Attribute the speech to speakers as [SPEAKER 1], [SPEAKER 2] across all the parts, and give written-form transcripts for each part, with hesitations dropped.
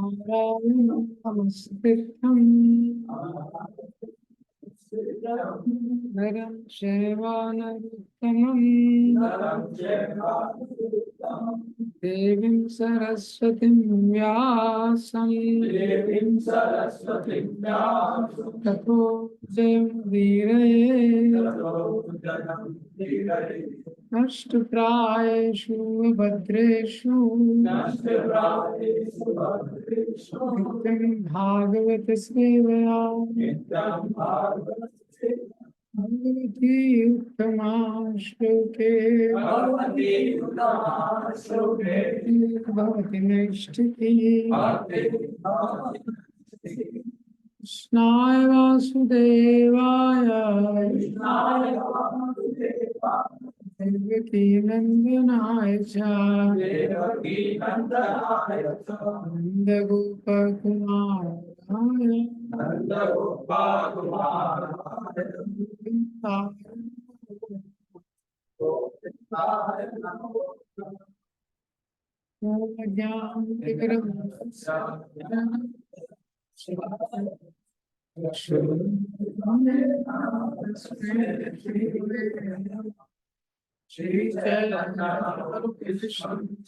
[SPEAKER 1] नारायणं नमस्कृत्यं नरं चैव नरोत्तमं देवीं सरस्वतीं व्यासं ततो जयमुदीरये नष्टप्रायेषु भद्रेषु नित्यं भागवत सेवया भगवती उत्तमा श्लोके भवति नैष्ठिकी कृष्णाय वासुदेवाय देवकी नंदनाय च नंदगोपकुमाराय श्री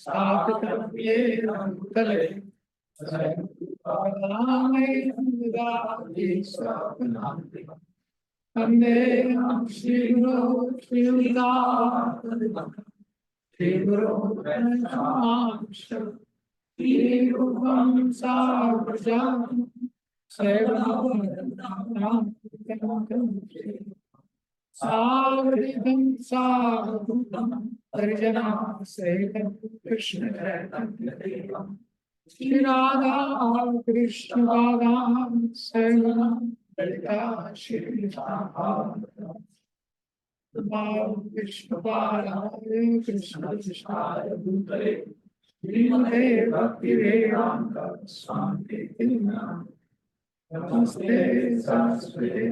[SPEAKER 1] स्थापितं येन भूतले वन्दे श्रीगुरो श्रीगुरो श्रीरूपं साग्रजातं सावधितं सावधूतं परिजना सहितं कृष्ण श्री राधा कृष्ण बालां सहितं ललिता श्री कृष्ण बालाय कृष्ण कृष्णाय भूतले श्रीमते भक्तिवेदांत स्वामी नमस्ते सरस्वती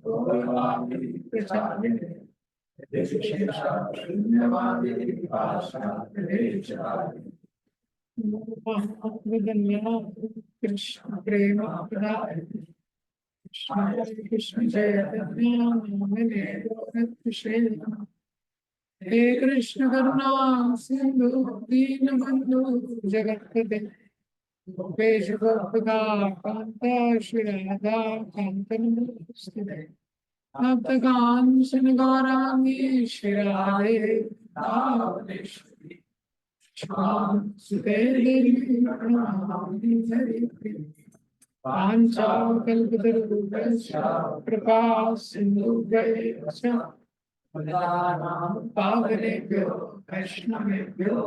[SPEAKER 1] गौरवाणी प्रचारिणे विशेषा शून्यवादी भाषाचार्य कृष्ण प्रेम कृष्ण कृष्ण चैतन्य हे कृष्ण करुणा सिंधु दीनबंधु जगत्पते गोपेश गोपिका कांत श्री राधा कांत नमस्ते भक्तकांचन गौरांगी श्री राधे राधेश्वरी सुते देवी प्रणमामि हरिप्रिय पांचाकल्पतरुभ्यश्च कृपा सिन्धुभ्यश्च पावनेभ्यो वैष्णवेभ्यो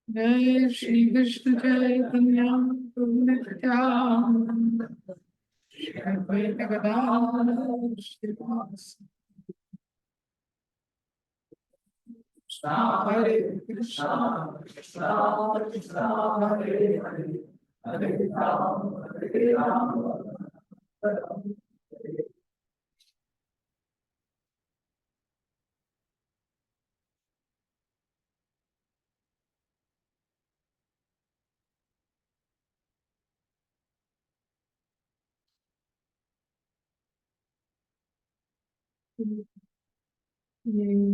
[SPEAKER 1] जय श्री कृष्ण चैतन्य प्रभु नित्यानंद श्री अद्वैत गदाधर श्रीवास हरे कृष्णा कृष्णा कृष्णा हरे हरे हरे राम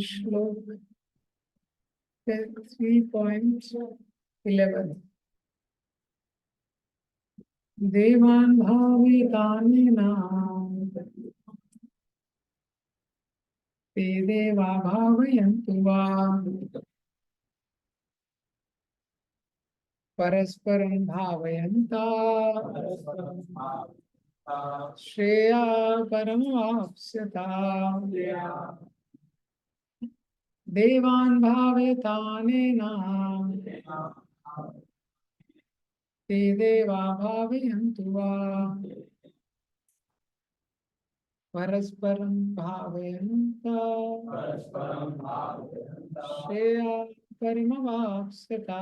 [SPEAKER 1] श्लोक 3.11 देवान् भावितानेन ते देवा भावयन्तु वा परस्परं भावयन्तः श्रेया परमवाप्स्यता देवान् भावयतानेन ते देवा भावयन्तु वा परस्परं भावयन्तः श्रेया परमवाप्स्यता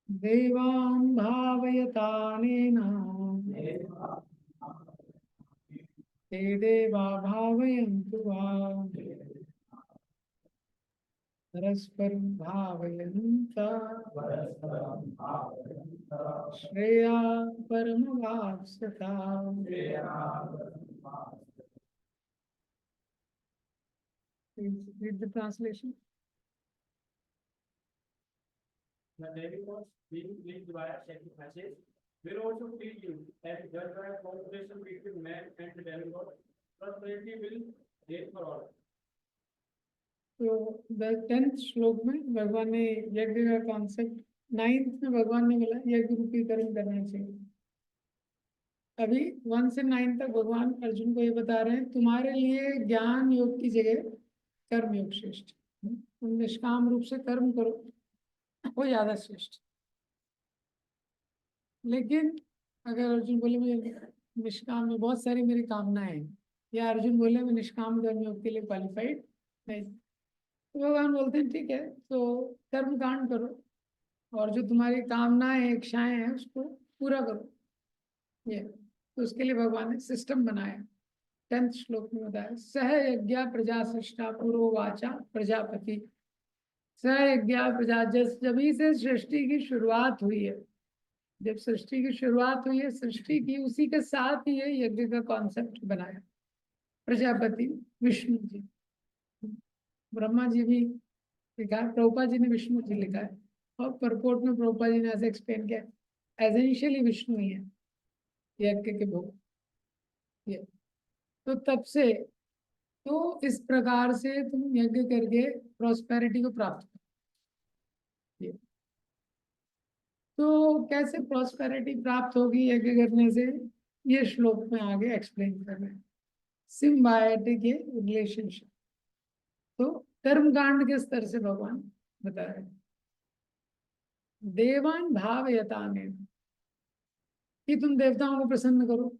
[SPEAKER 1] देवान् भावयतानेन ते देवा भावयन्तु वा परस्परं भावयन्तः Shreya परमवाप्स्यताम्। Read the translation.
[SPEAKER 2] The demigods being pleased by sacrifices will also please you, as judged by cooperation between man and the demigod. Prosperity will reign for all.
[SPEAKER 1] तो द 10th श्लोक में भगवान ने यज्ञ का कॉन्सेप्ट, 9th में भगवान ने बोला यज्ञ रूपी कर्म करना चाहिए। अभी 1 से 9 तक भगवान अर्जुन को ये बता रहे हैं तुम्हारे लिए ज्ञान योग की जगह कर्म योग श्रेष्ठ। तुम निष्काम रूप से कर्म करो, वो ज्यादा श्रेष्ठ। लेकिन अगर अर्जुन बोले मुझे निष्काम में बहुत सारी मेरी कामनाएं हैं, या अर्जुन बोले मैं निष्काम कर्म योग के लिए क्वालिफाइड नहीं, तो भगवान बोलते हैं ठीक है तो कर्म कांड करो और जो तुम्हारी कामनाएं इच्छाएं हैं उसको पूरा करो। ये तो उसके लिए भगवान ने सिस्टम बनाया। 10th श्लोक में बताया सह यज्ञ प्रजा सृष्टा पूर्व वाचा प्रजापति। सह यज्ञ प्रजा, जब ही से सृष्टि की शुरुआत हुई है, जब सृष्टि की शुरुआत हुई है, सृष्टि की उसी के साथ ही ये यज्ञ का कॉन्सेप्ट बनाया। प्रजापति विष्णु जी, ब्रह्मा जी भी लिखा है, प्रभुपाद जी ने विष्णु जी लिखा है, और परपोर्ट में प्रभुपाद जी ने ऐसे एक्सप्लेन किया एसेंशियली विष्णु ही है यज्ञ के भोग। ये तो तब से तो इस प्रकार से तुम यज्ञ करके प्रॉस्पेरिटी को प्राप्त करो। तो कैसे प्रॉस्पेरिटी प्राप्त होगी यज्ञ करने से, ये श्लोक में आगे एक्सप्लेन कर रहे हैं। सिम्बायोटिक रिलेशनशिप, तो कर्मकांड के स्तर से भगवान बता रहे हैं। देवान भावयताने, कि तुम देवताओं को प्रसन्न करो।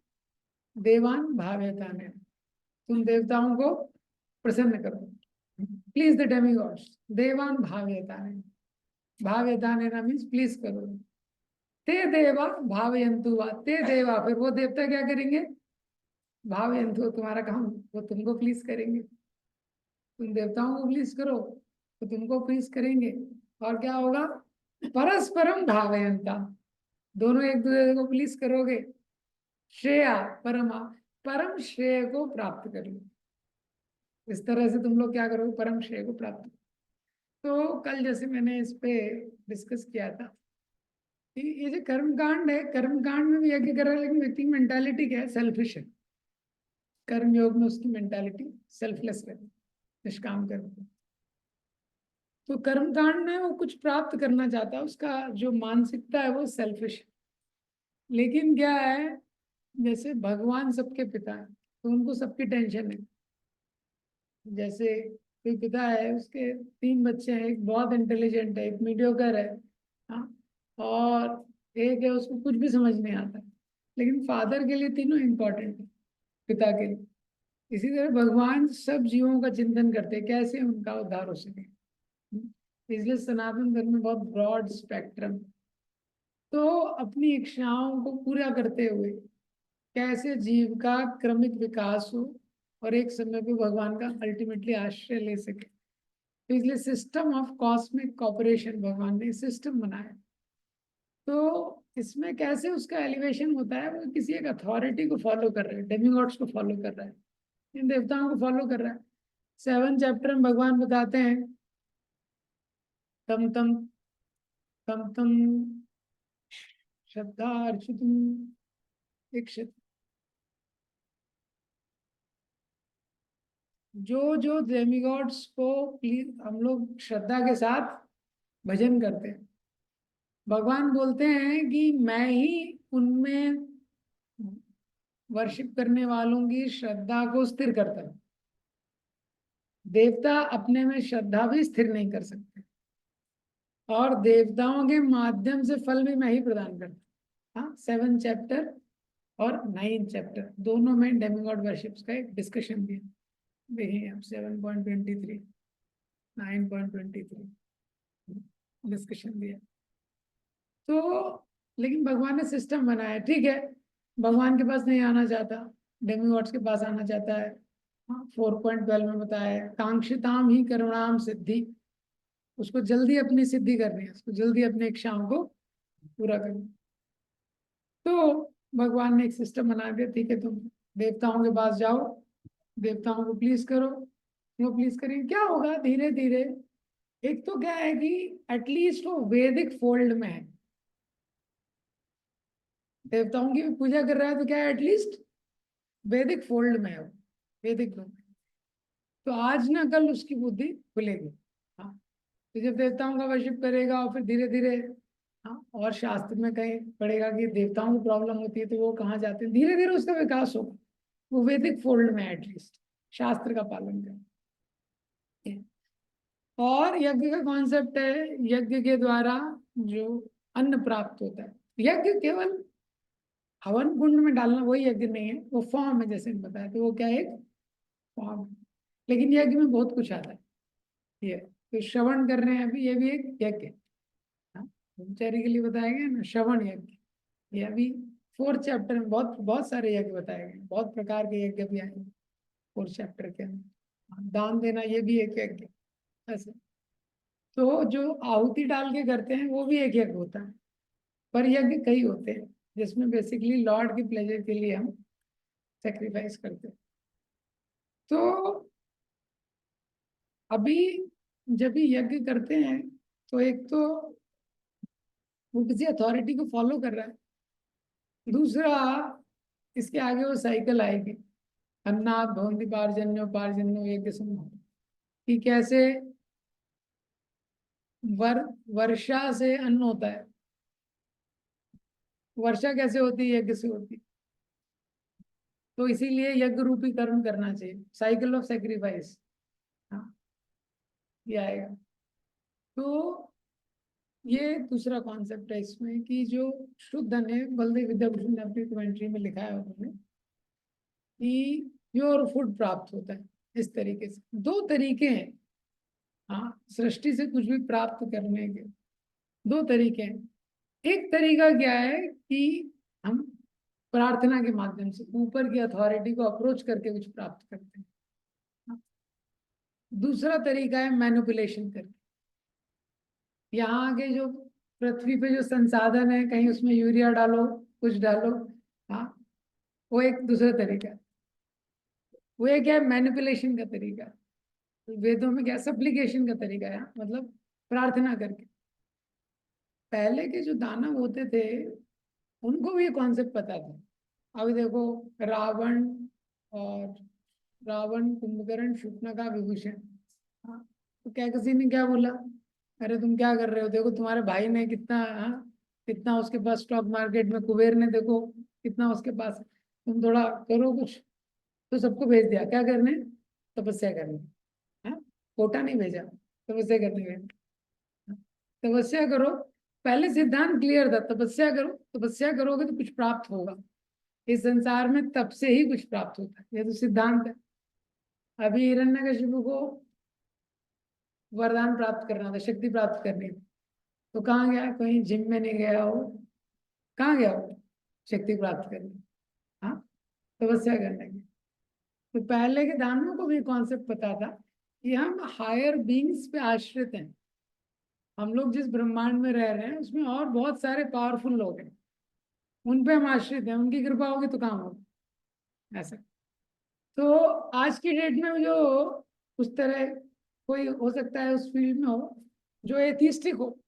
[SPEAKER 1] देवान भावयताने, तुम देवताओं को प्रसन्न करो। Please the demigods. देवान भावयताने, भावयताने ना मीन्स प्लीज करो। ते देवा भावयंतु वा, ते देवा, फिर वो देवता क्या करेंगे? भावयंतु, तुम्हारा काम, वो तुमको प्लीज करेंगे। तुम देवताओं को प्लीज करो तो तुमको प्लीज करेंगे। और क्या होगा? परस्परम भावयंता, दोनों एक दूसरे को प्लीज करोगे। श्रेया परमा, परम श्रेय को प्राप्त करोगे। इस तरह से तुम लोग क्या करोगे? परम श्रेय को प्राप्त। तो कल जैसे मैंने इस पे डिस्कस किया था कि ये जो कर्मकांड है, कर्मकांड में भी यज्ञ कर रहा है, लेकिन व्यक्ति की मेंटालिटी क्या है? सेल्फिश है। कर्म योग में उसकी मेंटालिटी सेल्फलेस रहती, निष्काम कर्म। तो कर्मकांड में वो कुछ प्राप्त करना चाहता है, उसका जो मानसिकता है वो सेल्फिश है। लेकिन क्या है, जैसे भगवान सबके पिता है तो उनको सबकी टेंशन है। जैसे कोई पिता है, उसके 3 बच्चे हैं, एक बहुत इंटेलिजेंट है, एक मीडियोकर है, हाँ, और एक है उसको कुछ भी समझ नहीं आता, लेकिन फादर के लिए तीनों इम्पोर्टेंट है, पिता के लिए। इसी तरह भगवान सब जीवों का चिंतन करते हैं कैसे उनका उद्धार हो सके। इसलिए सनातन धर्म में बहुत ब्रॉड स्पेक्ट्रम। तो अपनी इच्छाओं को पूरा करते हुए कैसे जीव का क्रमिक विकास हो और एक समय पे भगवान का अल्टीमेटली आश्रय ले सके। तो इसलिए सिस्टम ऑफ कॉस्मिक कॉपरेशन भगवान ने सिस्टम बनाया। तो इसमें कैसे उसका एलिवेशन होता है, वो किसी एक अथॉरिटी को फॉलो कर रहा है, डेमिगॉड्स को फॉलो कर रहा है, इन देवताओं को फॉलो कर रहा है। 7 चैप्टर में भगवान बताते हैं तम तम तम तम श्रद्धा अर्चितुम, एक जो डेमिगॉड्स को प्लीज हम लोग श्रद्धा के साथ भजन करते हैं, भगवान बोलते हैं कि मैं ही उनमें वर्शिप करने वालों की श्रद्धा को स्थिर करता हूँ। देवता अपने में श्रद्धा भी स्थिर नहीं कर सकते, और देवताओं के माध्यम से फल भी मैं ही प्रदान करता हूँ। हाँ, 7 चैप्टर और 9 चैप्टर दोनों में डेमिगॉड वर्शिप्स का एक डिस्कशन भी है। देखिए आप 7.23 9.23 डिस्कशन दिया। तो लेकिन भगवान ने सिस्टम बनाया, ठीक है, भगवान के पास नहीं आना चाहता, डेमिगॉड्स के पास आना चाहता है। हाँ, 4.12 में बताया है कांक्षिताम ही करुणाम सिद्धि, उसको जल्दी अपनी सिद्धि करनी है, उसको जल्दी अपने इच्छाओं को पूरा करना। तो भगवान ने एक सिस्टम बना दिया, ठीक है तुम देवताओं के पास जाओ, देवताओं को प्लीज करो, वो प्लीज करेंगे। क्या होगा धीरे धीरे, एक तो क्या है कि एटलीस्ट वो वैदिक फोल्ड में है, देवताओं की भी पूजा कर रहा है तो क्या है एटलीस्ट वैदिक फोल्ड में है वो, वैदिक में। तो आज ना कल उसकी बुद्धि खुलेगी। हाँ, तो जब देवताओं का वर्शिप करेगा और फिर धीरे धीरे, हाँ, और शास्त्र में कहीं पढ़ेगा कि देवताओं को प्रॉब्लम होती है तो वो कहाँ जाते हैं, धीरे धीरे उसका विकास होगा, वो वैदिक फोल्ड में एटलीस्ट शास्त्र का पालन करें। और यज्ञ का कॉन्सेप्ट है, यज्ञ के द्वारा जो अन्न प्राप्त होता है, यज्ञ केवल हवन कुंड में डालना वही यज्ञ नहीं है, वो फॉर्म है, जैसे मैंने बताया, तो वो क्या है, एक फॉर्म। लेकिन यज्ञ में बहुत कुछ आता है। ये तो श्रवण कर रहे हैं अभी, ये भी एक यज्ञ है। हाँ, ब्रह्मचारी के लिए बताया गया ना श्रवण यज्ञ, ये अभी 4th चैप्टर में बहुत बहुत सारे यज्ञ बताए गए, बहुत प्रकार के यज्ञ भी आए 4th चैप्टर के अंदर। हाँ, दान देना ये भी एक यज्ञ ऐसे। तो जो आहुति डाल के करते हैं वो भी एक यज्ञ होता है, पर यज्ञ कई होते हैं जिसमें बेसिकली लॉर्ड की प्लेजर के लिए हम सेक्रीफाइस करते हैं। तो अभी जब भी यज्ञ करते हैं तो एक तो वो किसी अथॉरिटी को फॉलो कर रहा है, दूसरा इसके आगे वो साइकिल आएगी, अन्नात् भवन्ति पार्जन्यो पार्जन्यो यज्ञ समाप्ति, कि कैसे वर्षा से अन्न होता है, वर्षा कैसे होती है, यज्ञ से होती है। तो इसीलिए यज्ञ रूपी कर्म करना चाहिए, साइकिल ऑफ सेक्रीफाइस। हाँ, ये आएगा। तो ये दूसरा कॉन्सेप्ट है इसमें कि जो शुद्ध ने बलदेव विद्याभूषण ने अपनी कमेंट्री में लिखा है उन्होंने कि प्योर फूड प्राप्त होता है इस तरीके से। दो तरीके हैं, हाँ, सृष्टि से कुछ भी प्राप्त करने के दो तरीके हैं। एक तरीका क्या है कि हम प्रार्थना के माध्यम से ऊपर की अथॉरिटी को अप्रोच करके कुछ प्राप्त करते हैं। हाँ। दूसरा तरीका है मैनिपुलेशन करके, यहाँ के जो पृथ्वी पे जो संसाधन है कहीं उसमें यूरिया डालो, कुछ डालो। हाँ, वो एक दूसरा तरीका है। वो एक क्या है, मैनिपुलेशन का तरीका है। वेदों में क्या सप्लीकेशन का तरीका है, मतलब प्रार्थना करके। पहले के जो दानव होते थे उनको भी ये कॉन्सेप्ट पता था। अभी देखो रावण, और रावण कुंभकर्ण शूर्पणखा विभूषण, हाँ, तो क्या किसी ने क्या बोला, अरे तुम क्या कर रहे हो, देखो तुम्हारे भाई ने कितना, हाँ, कितना उसके पास स्टॉक मार्केट में, कुबेर ने देखो कितना उसके पास है, तुम थोड़ा करो कुछ। तो सबको भेज दिया क्या करने, तपस्या करने। हाँ, कोटा नहीं भेजा, तपस्या करने गए। हाँ, तपस्या करो, पहले सिद्धांत क्लियर था, तपस्या करो, तपस्या करोगे तो कुछ प्राप्त होगा। इस संसार में तप से ही कुछ प्राप्त होता है, ये तो सिद्धांत है। अभी हिरण्यकशिपु को वरदान प्राप्त करना था, शक्ति प्राप्त करनी थी, तो कहाँ गया, कहीं जिम में नहीं गया हो, कहाँ गया हो शक्ति प्राप्त करने, हाँ, तपस्या करने की। तो पहले के दानवों को भी कॉन्सेप्ट पता था कि हम हायर बींग्स पे आश्रित हैं, हम लोग जिस ब्रह्मांड में रह रहे हैं उसमें और बहुत सारे पावरफुल लोग हैं, उन पे हम आश्रित हैं, उनकी कृपा होगी तो काम होगा ऐसा। तो आज की डेट में जो उस तरह कोई हो सकता है उस फील्ड में हो जो एथिस्टिक हो,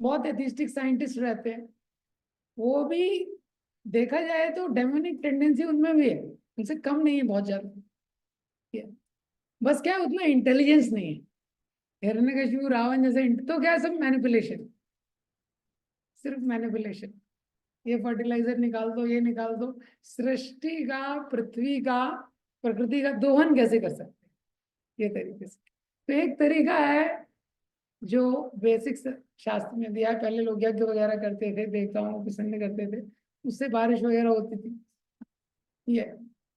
[SPEAKER 1] बहुत एथिस्टिक साइंटिस्ट रहते हैं, वो भी देखा जाए तो डेमोनिक टेंडेंसी उनमें भी है, उनसे कम नहीं है, बहुत ज्यादा है। बस क्या है, उतना इंटेलिजेंस नहीं है। हिरण्यकशिपु रावण जैसे तो क्या है, सब मैनिपुलेशन, सिर्फ मैनिपुलेशन। ये फर्टिलाइजर निकाल दो, ये निकाल दो, सृष्टि का, पृथ्वी का, प्रकृति का दोहन कैसे कर सकते हैं, ये तरीके से। तो एक तरीका है जो बेसिक शास्त्र में दिया है, पहले लोग यज्ञ वगैरह करते थे, देवताओं को प्रसन्न करते थे, उससे बारिश वगैरह होती थी। ये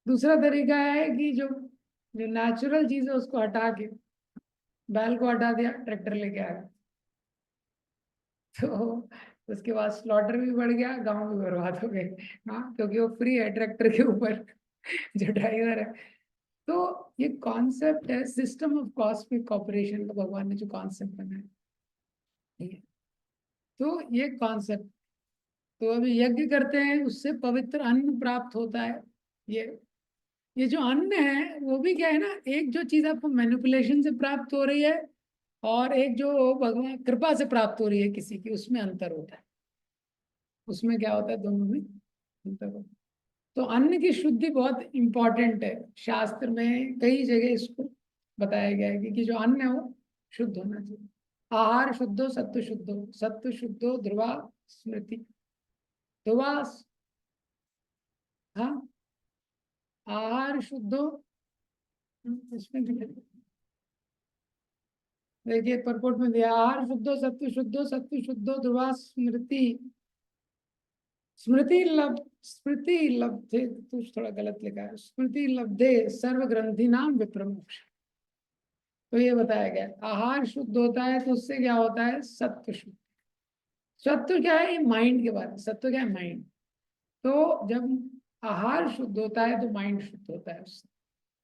[SPEAKER 1] दूसरा तरीका है कि जो जो नेचुरल चीज है उसको हटा के, बैल को हटा दिया, ट्रैक्टर लेके आया, तो उसके बाद स्लॉटर भी बढ़ गया, गांव भी बर्बाद हो गए। हाँ, क्योंकि वो फ्री है ट्रैक्टर के ऊपर जो ड्राइवर है। तो ये कॉन्सेप्ट है सिस्टम ऑफ कॉस्मिक कॉपरेशन का, भगवान ने जो कॉन्सेप्ट बनाया, तो ये कॉन्सेप्ट, तो अभी यज्ञ करते हैं उससे पवित्र अन्न प्राप्त होता है। ये जो अन्न है वो भी क्या है ना, एक जो चीज आपको मैनिपुलेशन से प्राप्त हो रही है और एक जो भगवान कृपा से प्राप्त हो रही है किसी की, उसमें अंतर होता है। उसमें क्या होता है, दोनों में अंतर होता है। तो अन्न की शुद्धि बहुत इंपॉर्टेंट है। शास्त्र में कई जगह इसको बताया गया है कि जो अन्न है वो शुद्ध होना चाहिए। आहार शुद्धो सत्व शुद्धो, सत्व शुद्धो ध्रुवा स्मृति। ध्रुवा, हाँ, आहार शुद्धो, इसमें देखिए परपोट में दिया, आहार शुद्धो सत्व शुद्धो, सत्व शुद्धो ध्रुवा स्मृति। स्मृति लब्धे, तो थोड़ा गलत लिखा है, स्मृति लब्धे सर्व ग्रंथि नाम विप्रमोक्ष। तो ये बताया गया आहार शुद्ध होता है तो उससे क्या होता है, सत्व शुद्ध। सत्व क्या है, ये माइंड के बारे में, सत्व क्या है, माइंड। तो जब आहार शुद्ध होता है तो माइंड शुद्ध होता है उससे।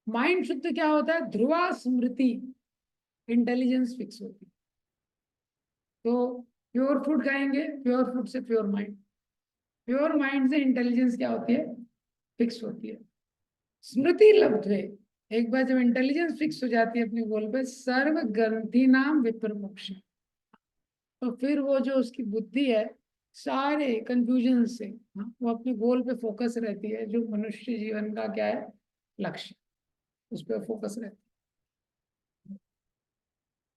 [SPEAKER 1] माइंड शुद्ध क्या होता है, ध्रुवा स्मृति, इंटेलिजेंस फिक्स होती है। तो प्योर फूड खाएंगे, प्योर फूड से प्योर माइंड, प्योर माइंड से इंटेलिजेंस क्या होती है, फिक्स होती है। स्मृति लब्ध है, एक बार जब इंटेलिजेंस फिक्स हो जाती है अपने गोल पे, सर्व ग्रंथि नाम विप्रमोक्ष। तो फिर वो जो उसकी बुद्धि है, सारे कंफ्यूजन से, हाँ, वो अपने गोल पे फोकस रहती है, जो मनुष्य जीवन का क्या है, लक्ष्य, उस पर फोकस रहती है।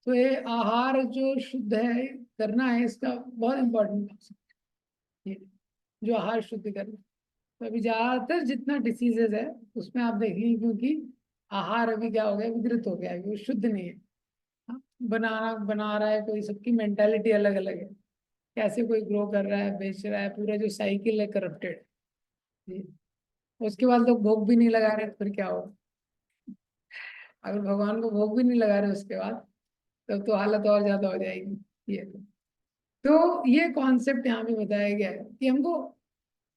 [SPEAKER 1] तो ये आहार जो शुद्ध है करना है, इसका बहुत इंपॉर्टेंट कॉन्सेप्ट ये, जो आहार शुद्ध करना। तो अभी ज्यादातर जितना डिसीजेज है उसमें आप देखेंगे, क्योंकि आहार अभी क्या हो गया, विकृत हो गया है, वो शुद्ध नहीं है। हाँ, बना रहा है कोई, सबकी मेंटालिटी अलग अलग है, कैसे कोई ग्रो कर रहा है, बेच रहा है, पूरा जो साइकिल है करप्टेड। उसके बाद लोग भोग भी नहीं लगा रहे, तो फिर क्या होगा, अगर भगवान को भोग भी नहीं लगा रहे उसके बाद, तब तो हालत और ज्यादा हो जाएगी। ये तो ये कॉन्सेप्ट यहाँ पे बताया गया है कि हमको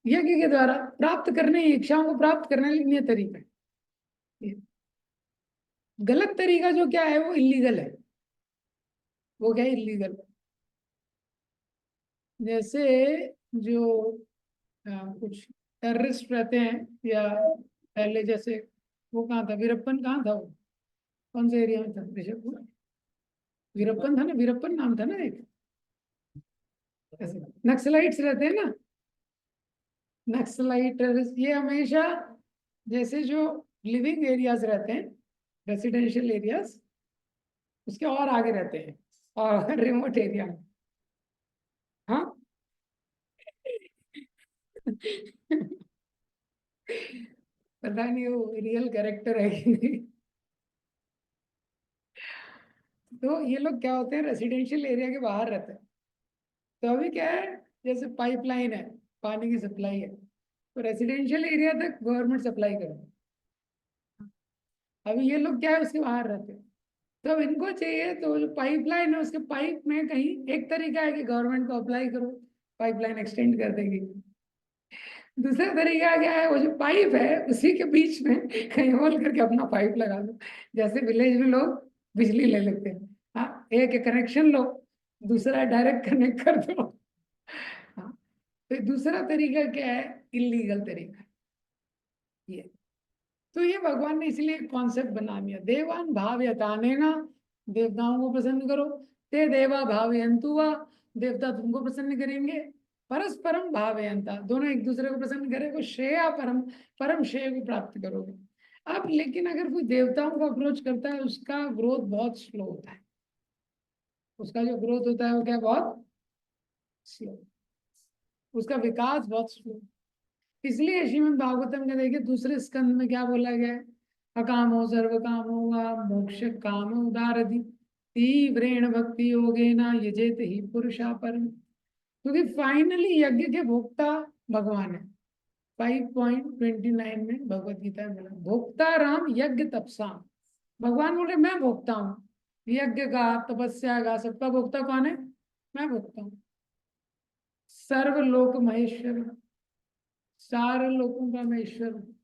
[SPEAKER 1] यज्ञ के द्वारा प्राप्त करने, इच्छाओं को प्राप्त करने के लिए तरीका है। ये गलत तरीका जो क्या है, वो इलीगल है। वो क्या है, इलीगल। जैसे जो कुछ टेररिस्ट रहते हैं, या पहले जैसे वो कहाँ था, वीरप्पन कहाँ था वो, कौन से एरिया में था, बिशनपुर, वीरप्पन था ना, वीरप्पन नाम था ना एक, ऐसे नक्सलाइट्स रहते हैं ना, नक्सलाइट टेररिस्ट, ये हमेशा जैसे जो लिविंग एरियाज रहते हैं, रेसिडेंशियल एरियाज, उसके और आगे रहते हैं, और रिमोट एरिया में, हाँ। पता नहीं वो रियल कैरेक्टर है कि नहीं। तो ये लोग क्या होते हैं, रेसिडेंशियल एरिया के बाहर रहते हैं। तो अभी क्या है, जैसे पाइपलाइन है, पानी की सप्लाई है, तो रेसिडेंशियल एरिया तक गवर्नमेंट सप्लाई करे। अभी ये लोग क्या है, उसके बाहर रहते हैं। तो अब इनको चाहिए, तो जो पाइपलाइन है उसके पाइप में कहीं एक तरीका है कि गवर्नमेंट को अप्लाई करो, पाइपलाइन एक्सटेंड कर देंगे। दूसरा तरीका क्या है, वो जो पाइप है उसी के बीच में कहीं होल करके अपना पाइप लगा दो। जैसे विलेज में लोग बिजली ले लेते हैं, हाँ, एक कनेक्शन लो, दूसरा डायरेक्ट कनेक्ट कर दो। हाँ, तो दूसरा तरीका क्या है, इलीगल तरीका ये। तो ये भगवान ने इसलिए कॉन्सेप्ट बना दिया, देवान भावयताने ना, देवताओं को प्रसन्न करो। ते देवा भावयंतु वा, देवता तुमको प्रसन्न करेंगे। परस्परम भावयंता, दोनों एक दूसरे को प्रसन्न करेंगे, श्रेया परम, परम श्रेय को प्राप्त करोगे। अब लेकिन अगर कोई देवताओं को अप्रोच करता है, उसका ग्रोथ बहुत स्लो होता है, उसका जो ग्रोथ होता है वो क्या, बहुत स्लो, उसका विकास बहुत स्लो। इसलिए श्रीमद् भागवतम के देखिए दूसरे स्कंद में क्या बोला गया है, अकामो सर्व कामो वा मोक्ष काम उदारधि, तीव्रेण भक्ति योगेन यजेत ही पुरुषा परम। क्योंकि फाइनली यज्ञ के भोक्ता भगवान है। 5.29 में भगवत गीता में बोला, भोक्ता राम यज्ञ तपसा। भगवान बोले मैं भोगता हूँ, यज्ञ का, तपस्या का, सबका भोक्ता कौन है, मैं भोगता हूँ। सर्वलोक महेश्वर, सारे लोगों का मैं ईश्वर हूँ।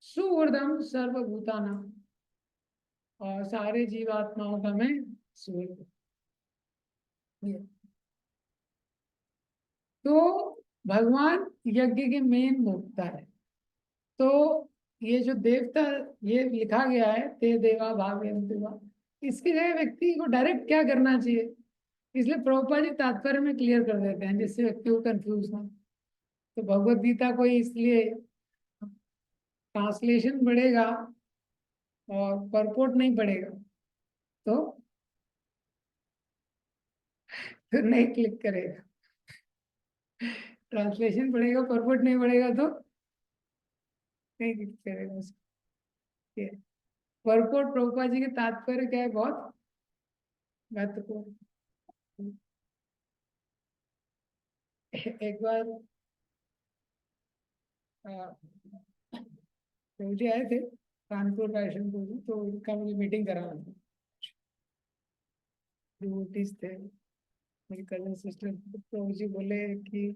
[SPEAKER 1] सुहृदम सर्वभूतानां, और सारे जीवात्माओं का मैं सुहृद हूँ। तो भगवान यज्ञ के मेन भोक्ता है। तो ये जो देवता, ये लिखा गया है ते देवा भागयन्ति, इसकी जगह व्यक्ति को डायरेक्ट क्या करना चाहिए, इसलिए प्रभुपाद जी तात्पर्य में क्लियर कर देते हैं जिससे व्यक्ति को कंफ्यूज ना। तो भगवत गीता को इसलिए ट्रांसलेशन बढ़ेगा और परपोर्ट नहीं पड़ेगा तो फिर नहीं क्लिक करेगा। ट्रांसलेशन पड़ेगा, परपोर्ट नहीं पड़ेगा तो नहीं क्लिक करेगा उसको। परपोर्ट प्रभुपाद जी के तात्पर्य क्या है, बहुत महत्वपूर्ण। एक बार प्रभु जी आए थे कानपुर रायशनपुर में, तो उनका मुझे मीटिंग कराना था। डिवोटीज थे, मेरी कजन सिस्टर। प्रभु जी बोले कि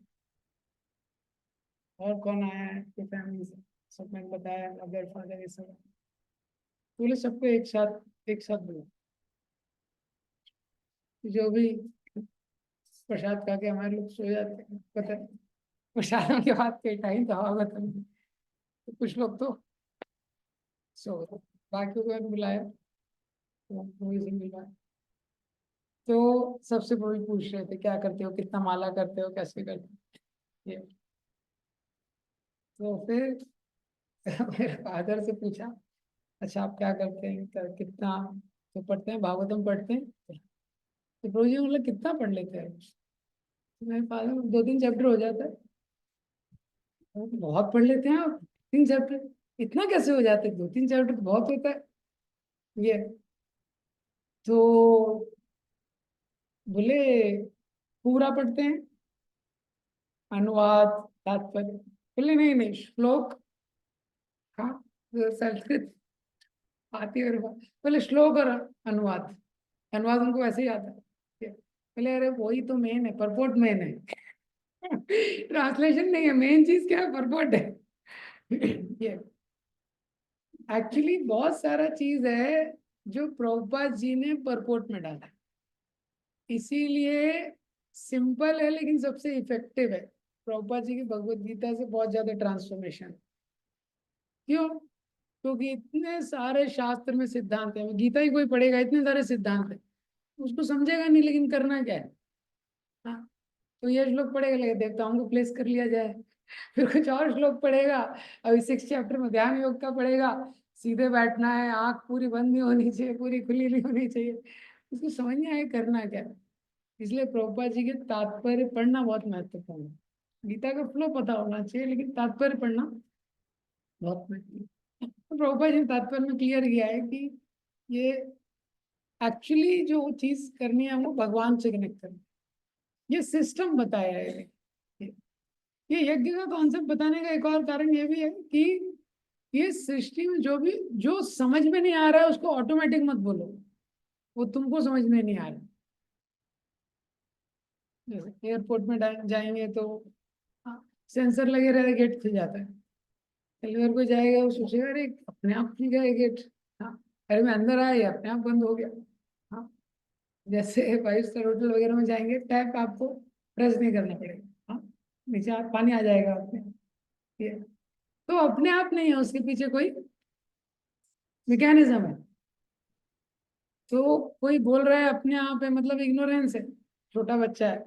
[SPEAKER 1] और कौन आया है आपकी फैमिली से, सब मैंने बताया मदर फादर ये सब। बोले सबको एक साथ बोला, जो भी प्रसाद खा के हमारे लोग सो जाते हैं, पता है प्रसाद के बाद कई टाइम तो होगा, तो कुछ लोग तो सो गए, बाकी को मैंने बुलाया तो वही से मिला। तो सबसे बड़ी पूछ रहे थे क्या करते हो, कितना माला करते हो, कैसे करते हो ये। तो फिर मेरे फादर से पूछा, अच्छा आप क्या करते हैं, कितना तो पढ़ते हैं, भागवतम पढ़ते हैं। तो प्रभु जी मतलब कितना पढ़ लेते हैं, तो मेरे फादर 2-3 चैप्टर हो जाता है। तो बहुत पढ़ लेते हैं आप, 3 चैप्टर इतना कैसे हो जाते हैं, 2-3 चैप्टर तो बहुत होता है ये। तो बोले पूरा पढ़ते हैं, अनुवाद तात्पर्य। बोले नहीं नहीं श्लोक, हाँ तो संस्कृत आती है। और बोले श्लोक और अनुवाद, अनुवाद उनको वैसे ही आता है। बोले अरे वही तो मेन है, परपोर्ट मेन है। ट्रांसलेशन नहीं है, मेन चीज क्या है, परपोर्ट है। ये एक्चुअली बहुत सारा चीज है जो प्रभुपाद जी ने परपोर्ट में डाला है, इसीलिए सिंपल है लेकिन सबसे इफेक्टिव है। प्रभुपाद जी की भगवत गीता से बहुत ज्यादा ट्रांसफॉर्मेशन। क्यों? क्योंकि इतने सारे शास्त्र में सिद्धांत है, गीता ही कोई पढ़ेगा इतने सारे सिद्धांत है, उसको समझेगा नहीं, लेकिन करना क्या है। हाँ, तो ये श्लोक पढ़ेगा, लगे देवताओं को प्लेस कर लिया जाए। फिर कुछ और श्लोक पढ़ेगा, अभी 6 चैप्टर में ध्यान योग का पढ़ेगा, सीधे बैठना है, आंख पूरी बंद नहीं होनी चाहिए, पूरी खुली नहीं होनी चाहिए। उसको समझ नहीं आए करना क्या है। इसलिए प्रभुपाद जी के तात्पर्य पढ़ना बहुत महत्वपूर्ण है। गीता का फ्लो पता होना चाहिए लेकिन तात्पर्य पढ़ना बहुत महत्वपूर्ण। तो प्रभुपाद जी ने तात्पर्य में क्लियर किया है कि ये एक्चुअली जो चीज करनी है वो भगवान से कनेक्ट करनी है। ये सिस्टम बताया है। ये यज्ञ का कॉन्सेप्ट बताने का एक और कारण ये भी है कि ये सृष्टि में जो भी जो समझ में नहीं आ रहा है उसको ऑटोमेटिक मत बोलो, वो तुमको समझ में नहीं आ रहा। जैसे एयरपोर्ट में जाएंगे तो सेंसर लगे रहे, गेट खुल जाता है। रेलवे को जाएगा वो सोचेगा अरे अपने आप खुल गया गेट, हाँ अरे मैं अंदर आया, ये अपने आप बंद हो गया। हाँ, जैसे 5 स्टार होटल वगैरह में जाएंगे, टैप आपको प्रेस नहीं करना पड़ेगा, हाँ नीचे पानी आ जाएगा अपने। ये तो अपने आप नहीं है, उसके पीछे कोई मैकेनिज्म है। तो कोई बोल रहा है अपने आप है, मतलब इग्नोरेंस है। छोटा बच्चा है,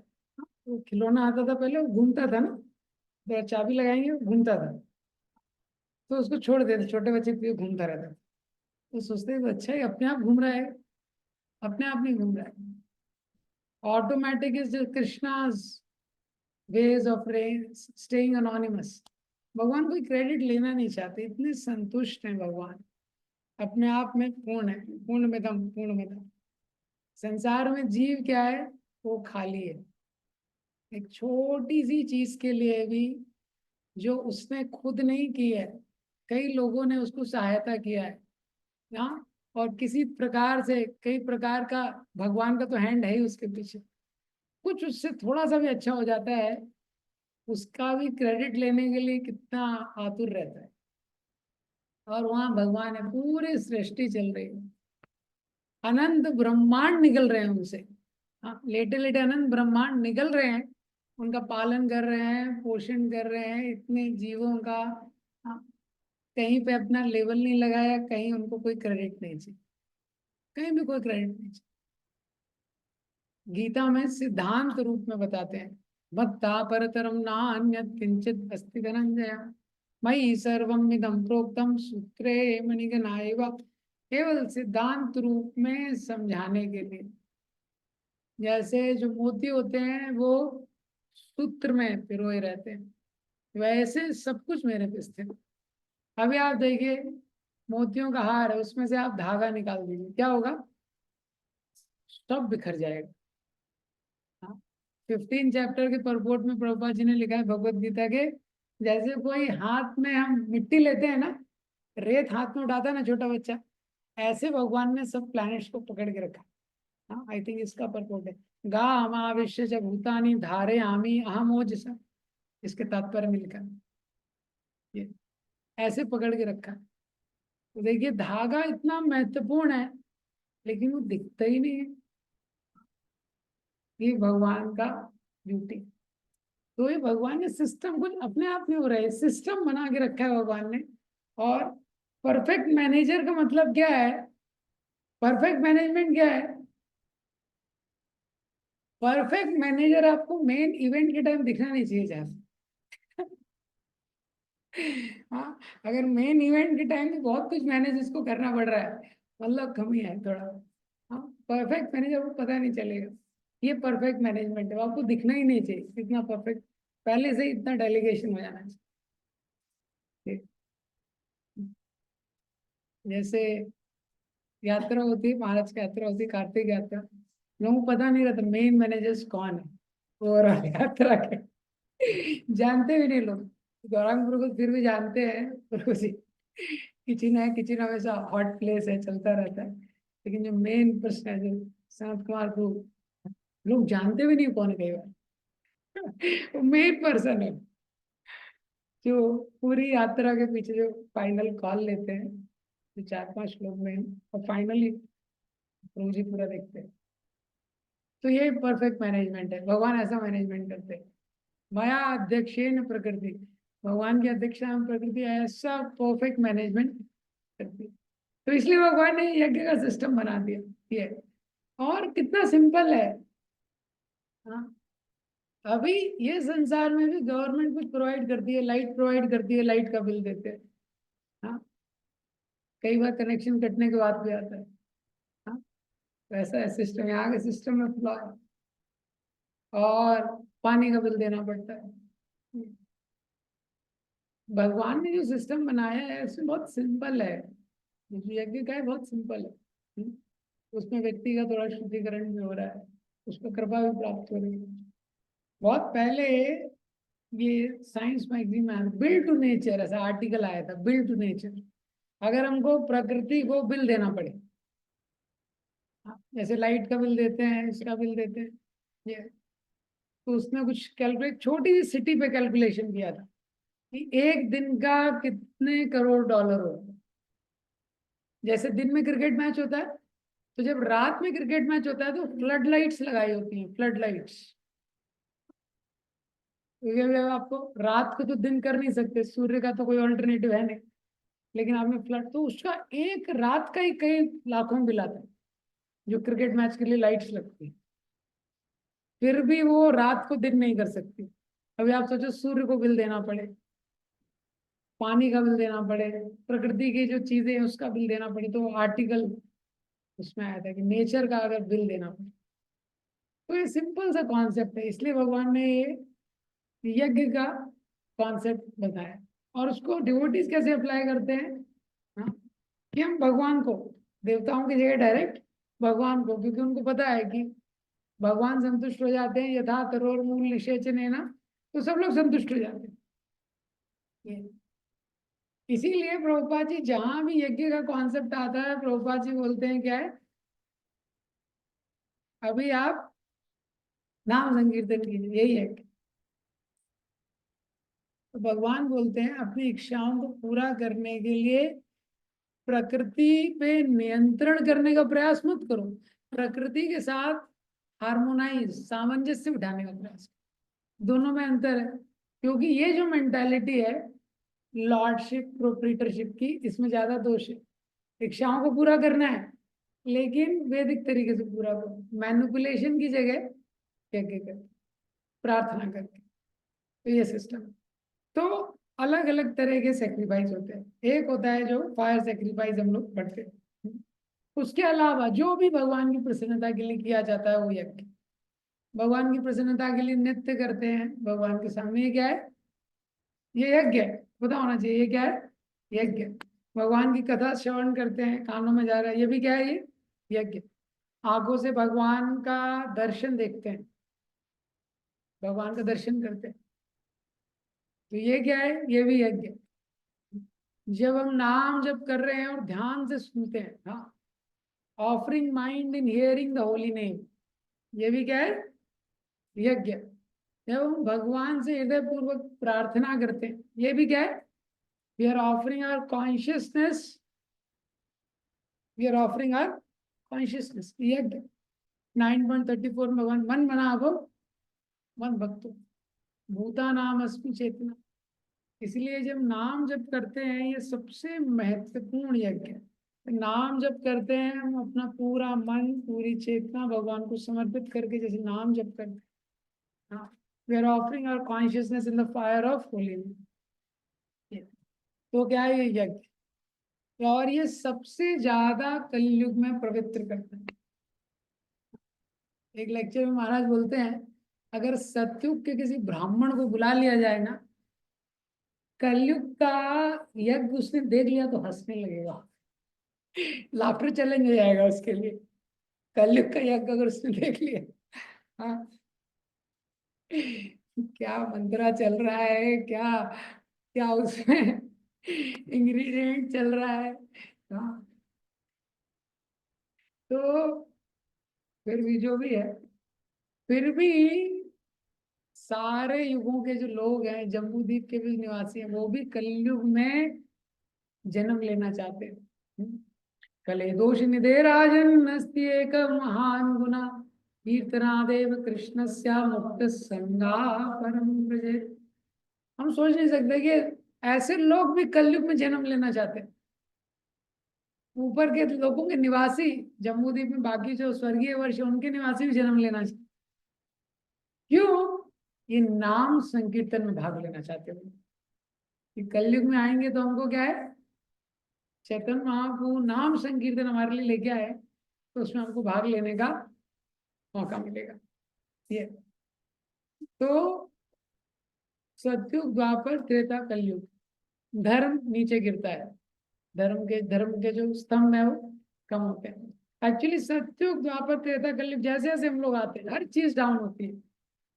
[SPEAKER 1] वो खिलौना आता था पहले, वो घूमता था ना, तो चाबी लगाएंगे वो घूमता था, तो उसको छोड़ देते, छोटे बच्चे के लिए घूमता रहता था। तो सोचते हैं अच्छा है अपने आप घूम रहा है, अपने आप नहीं घूम रहा है। Automatic is Krishna's ways of staying anonymous. भगवान कोई क्रेडिट लेना नहीं चाहते, इतने संतुष्ट हैं भगवान, अपने आप में पूर्ण है, पूर्ण में दम। संसार में जीव क्या है, वो खाली है। एक छोटी सी चीज के लिए भी जो उसने खुद नहीं की है, कई लोगों ने उसको सहायता किया है ना, और किसी प्रकार से कई प्रकार का भगवान का तो हैंड है ही उसके पीछे। कुछ उससे थोड़ा सा भी अच्छा हो जाता है, उसका भी क्रेडिट लेने के लिए कितना आतुर रहता है। और वहां भगवान है, पूरी सृष्टि चल रही है, अनंत ब्रह्मांड निकल रहे हैं उनसे। हाँ लेटे लेटे अनंत ब्रह्मांड निकल रहे हैं, उनका पालन कर रहे हैं, पोषण कर रहे हैं, इतने जीवों का। हाँ, कहीं पे अपना लेवल नहीं लगाया, कहीं उनको कोई क्रेडिट नहीं चाहिए, कहीं भी कोई क्रेडिट नहीं चाहिए। गीता में सिद्धांत रूप में बताते हैं, मत्ता परतरम नान्यत् किंचित अस्ति धनंजय, मयि सर्वम इदं प्रोक्तम सूत्रे मणिगणा एव। केवल सिद्धांत रूप में समझाने के लिए। जैसे जो मोती होते हैं वो सूत्र में पिरोए रहते हैं, वैसे सब कुछ मेरे पे स्थित। अभी आप देखिए, मोतियों का हार है, उसमें से आप धागा निकाल दीजिए, क्या होगा? सब बिखर जाएगा। हाँ, 15 चैप्टर के परपोर्ट में प्रभुपाद जी ने लिखा है भगवत गीता के, जैसे कोई हाथ में हम मिट्टी लेते हैं ना, रेत हाथ में उठाता है ना छोटा बच्चा, ऐसे भगवान ने सब प्लैनेट्स को पकड़ के रखा। हाँ, आई थिंक इसका परपोर्ट है, गा हमाविश्य च भूतानि धारे आमी अहम ओजसा, इसके तात्पर्य में लिखा है। ये ऐसे पकड़ के रखा। तो देखिए, धागा इतना महत्वपूर्ण है, लेकिन वो दिखता ही नहीं है। ये भगवान का ड्यूटी। तो ये भगवान ने सिस्टम, कुछ अपने आप नहीं हो रहा है, सिस्टम बना के रखा है भगवान ने। और परफेक्ट मैनेजर का मतलब क्या है? परफेक्ट मैनेजमेंट क्या है? परफेक्ट मैनेजर आपको मेन इवेंट के टाइम दिखना नहीं चाहिए जहाँ। हाँ, अगर मेन इवेंट के टाइम में बहुत कुछ मैनेज इसको करना पड़ रहा है, मतलब कमी है थोड़ा। हाँ, परफेक्ट मैनेजर को पता नहीं चलेगा। ये परफेक्ट मैनेजमेंट है, वो आपको दिखना ही नहीं चाहिए इतना परफेक्ट, पहले से ही इतना डेलीगेशन हो जाना चाहिए। जैसे यात्रा होती है, महाराज की यात्रा होती है, कार्तिक यात्रा, लोगों को पता नहीं रहता मेन मैनेजर्स कौन है ओवरऑल यात्रा के। जानते भी नहीं लोग। गौरांगपुर को फिर भी जानते हैं, गुरु जी किचन है, किचन हमेशा हॉट प्लेस है, चलता रहता है। लेकिन जो मेन प्रश्न है, जो सनत कुमार को लोग जानते भी नहीं कौन है कई बार। वो मेन पर्सन है जो पूरी यात्रा के पीछे जो फाइनल कॉल लेते हैं, जो 4-5 लोग में, और फाइनली गुरु जी पूरा देखते हैं। तो ये परफेक्ट मैनेजमेंट है, भगवान ऐसा मैनेजमेंट करते हैं। माया अध्यक्षेन प्रकृति, भगवान की अध्यक्षता में प्रकृति ऐसा परफेक्ट मैनेजमेंट करती है। तो इसलिए भगवान ने यज्ञ का सिस्टम बना दिया ये। और कितना सिंपल है। हाँ, अभी ये संसार में भी गवर्नमेंट कुछ प्रोवाइड करती है, लाइट प्रोवाइड करती है, लाइट का बिल देते हैं। हाँ, कई बार कनेक्शन कटने के बाद भी आता है। हाँ, वैसा है सिस्टम, यहाँ के सिस्टम में फ्लॉ है। और पानी का बिल देना पड़ता है। भगवान ने जो सिस्टम बनाया है उसमें बहुत सिंपल है, जो यज्ञ का है बहुत सिंपल है। हम्म, उसमें व्यक्ति का थोड़ा शुद्धिकरण भी हो रहा है, उसको कृपा भी प्राप्त हो रही है। बहुत पहले ये साइंस मैगजीन में बिल टू नेचर ऐसा आर्टिकल आया था, बिल टू नेचर। अगर हमको प्रकृति को बिल देना पड़े, हाँ, जैसे लाइट का बिल देते हैं, इसका बिल देते हैं, ये तो उसने कुछ कैलकुलेट, छोटी सी सिटी पे कैलकुलेशन किया था कि एक दिन का कितने करोड़ डॉलर हो। जैसे दिन में क्रिकेट मैच होता है, तो जब रात में क्रिकेट मैच होता है तो फ्लड लाइट्स लगाई होती हैं, फ्लड लाइट्स। क्योंकि आपको रात को तो दिन कर नहीं सकते, सूर्य का तो कोई ऑल्टरनेटिव है नहीं, लेकिन आपने फ्लड, तो उसका एक रात का ही कई लाखों बिल आता है जो क्रिकेट मैच के लिए लाइट्स लगती है। फिर भी वो रात को दिन नहीं कर सकती। अभी आप सोचो, सूर्य को बिल देना पड़े, पानी का बिल देना पड़े, प्रकृति की जो चीजें हैं उसका बिल देना पड़े, तो आर्टिकल उसमें आया था कि नेचर का अगर बिल देना पड़े। तो ये सिंपल सा कॉन्सेप्ट है, इसलिए भगवान ने ये यज्ञ का कॉन्सेप्ट बताया। और उसको डिवोटीज कैसे अप्लाई करते हैं? हाँ, कि हम भगवान को, देवताओं की जगह डायरेक्ट भगवान को, क्योंकि उनको पता है कि भगवान संतुष्ट हो जाते हैं, यथा तरोर मूल निषेचन है ना, तो सब लोग संतुष्ट हो जाते हैं। ये इसीलिए प्रभुपाद जी जहां भी यज्ञ का कॉन्सेप्ट आता है, प्रभुपाद जी बोलते हैं क्या है, अभी आप नाम संकीर्तन कीजिए, यही है। तो भगवान बोलते हैं अपनी इच्छाओं को पूरा करने के लिए प्रकृति पे नियंत्रण करने का प्रयास मत करो, प्रकृति के साथ हार्मोनाइज, सामंजस्य बिठाने का प्रयास करो। दोनों में अंतर है, क्योंकि ये जो मेंटालिटी है लॉर्डशिप प्रोप्रीटरशिप की, इसमें ज्यादा दोष है। इच्छाओं को पूरा करना है, लेकिन वैदिक तरीके से पूरा करो, मैनिपुलेशन की जगह यज्ञ कर, प्रार्थना करके। तो ये सिस्टम। तो अलग अलग तरह के सेक्रीफाइस होते हैं। एक होता है जो फायर सेक्रीफाइस हम लोग पढ़ते हैं। उसके अलावा जो भी भगवान की प्रसन्नता के लिए किया जाता है वो यज्ञ। भगवान की प्रसन्नता के लिए नृत्य करते हैं भगवान के सामने, ये क्या है? ये यज्ञ है। पता होना चाहिए ये क्या है? यज्ञ। भगवान की कथा श्रवण करते हैं, कानों में जा रहा है, ये भी क्या है? ये यज्ञ। आंखों से भगवान का दर्शन देखते हैं, भगवान का दर्शन करते हैं, तो ये क्या है? ये भी यज्ञ। जब हम नाम जप कर रहे हैं और ध्यान से सुनते हैं, हाँ, offering mind in hearing the holy name, ये भी क्या है? यज्ञ। जब हम भगवान से हृदय पूर्वक प्रार्थना करते हैं, ये भी क्या है? We are offering our consciousness, we are offering our consciousness, yagya. 9.34 में भगवान मन बना हो मन भक्तो भूता नाम अस्मि चेतना। इसलिए जब नाम जप करते हैं, ये सबसे महत्वपूर्ण यज्ञ है। नाम जप करते हैं, हम अपना पूरा मन पूरी चेतना भगवान को समर्पित करके जैसे नाम जप करते हैं, हाँ, we are offering our consciousness in the fire of holiness. तो क्या है? ये यज्ञ। और ये सबसे ज्यादा कलयुग में पवित्र करता है। एक लेक्चर में महाराज बोलते हैं, अगर सतयुग के किसी ब्राह्मण को बुला लिया जाए ना, कलयुग का यज्ञ उसने देख लिया तो हंसने लगेगा, लाफ्टर चैलेंज हो जाएगा उसके लिए। कलयुग का यज्ञ अगर उसने देख लिया, हाँ, क्या मंत्रा चल रहा है, क्या क्या उसमें इंग्रेडिएंट चल रहा है, हाँ। तो फिर भी जो भी है, फिर भी सारे युगों के जो लोग हैं, जम्बूद्वीप के भी निवासी हैं, वो भी कलयुग में जन्म लेना चाहते हैं। कले दोष निधे राजन अस्ति एक महान गुना कीर्तनादेव कृष्णस्य मुक्त संगा परम व्रजेत। हम सोच नहीं सकते कि ऐसे लोग भी कलयुग में जन्म लेना चाहते हैं। ऊपर के लोगों के निवासी, जम्बूद्वीप में बाकी जो स्वर्गीय वर्ष है, उनके निवासी भी जन्म लेना चाहते। क्यों? ये नाम संकीर्तन में भाग लेना चाहते हैं। कि कलयुग में आएंगे तो हमको क्या है? चैतन्य महाप्रभु नाम संकीर्तन हमारे लिए लेके आए, तो उसमें हमको भाग लेने का मौका मिलेगा। ये तो सतयुग द्वापर त्रेता कलयुग, धर्म नीचे गिरता है, धर्म के जो स्तंभ है वो कम होते हैं। एक्चुअली सतयुग द्वापर त्रेता कलयुग जैसे जैसे हम लोग आते हैं, हर चीज डाउन होती है।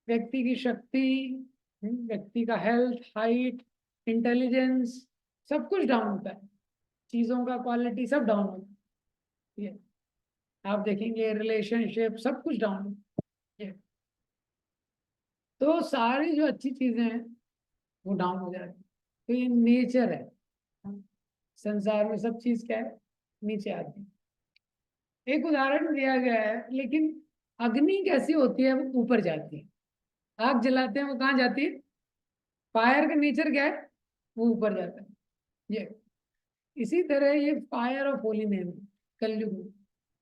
[SPEAKER 1] व्यक्ति की शक्ति, व्यक्ति का हेल्थ, हाइट, इंटेलिजेंस, सब कुछ डाउन होता है। चीजों का क्वालिटी सब डाउन होता है। आप देखेंगे रिलेशनशिप सब कुछ डाउन होता है। तो सारी जो अच्छी चीजें हैं वो डाउन हो जाती है। तो ये नेचर है, संसार में सब चीज क्या है? नीचे आती है। एक उदाहरण दिया गया है, लेकिन अग्नि कैसी होती है? वो ऊपर जाती है। आग जलाते हैं, वो कहाँ जाती है? फायर का नेचर क्या है? वो ऊपर जाता है। ये इसी तरह ये फायर ऑफ होली नेम कलयुग में,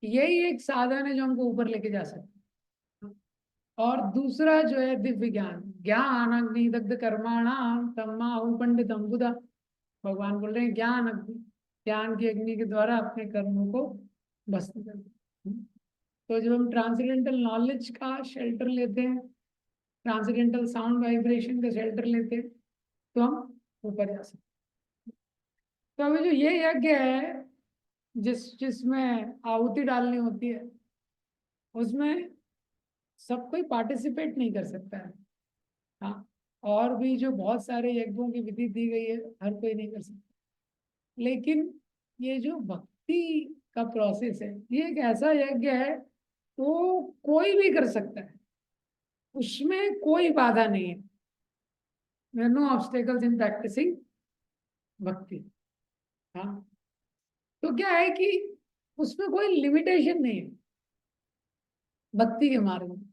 [SPEAKER 1] यही एक साधन है जो हमको ऊपर लेके जा सकता है। और दूसरा जो है दिव्य ज्ञान, ज्ञान अग्नि दग्ध कर्माणाम तमाहु पंडितम बुधा। भगवान बोल रहे हैं ज्ञान अग्नि, ज्ञान की अग्नि के द्वारा अपने कर्मों को भस्म कर दो। तो जब हम ट्रांसेंडेंटल नॉलेज का शेल्टर लेते हैं, ट्रांसेंडेंटल साउंड वाइब्रेशन का शेल्टर लेते हैं, तो हम ऊपर जा सकते हैं। तो अभी जो ये यज्ञ है, जिसमें आहुति डालनी होती है, उसमें सब कोई पार्टिसिपेट नहीं कर सकता है, हाँ। और भी जो बहुत सारे यज्ञों की विधि दी गई है, हर कोई नहीं कर सकता। लेकिन ये जो भक्ति का प्रोसेस है, ये एक ऐसा यज्ञ है तो कोई भी कर सकता है, उसमें कोई बाधा नहीं है। नो ऑब्स्टेकल्स इन प्रैक्टिसिंग भक्ति, हाँ। तो क्या है कि उसमें कोई लिमिटेशन नहीं है भक्ति के मार्ग में।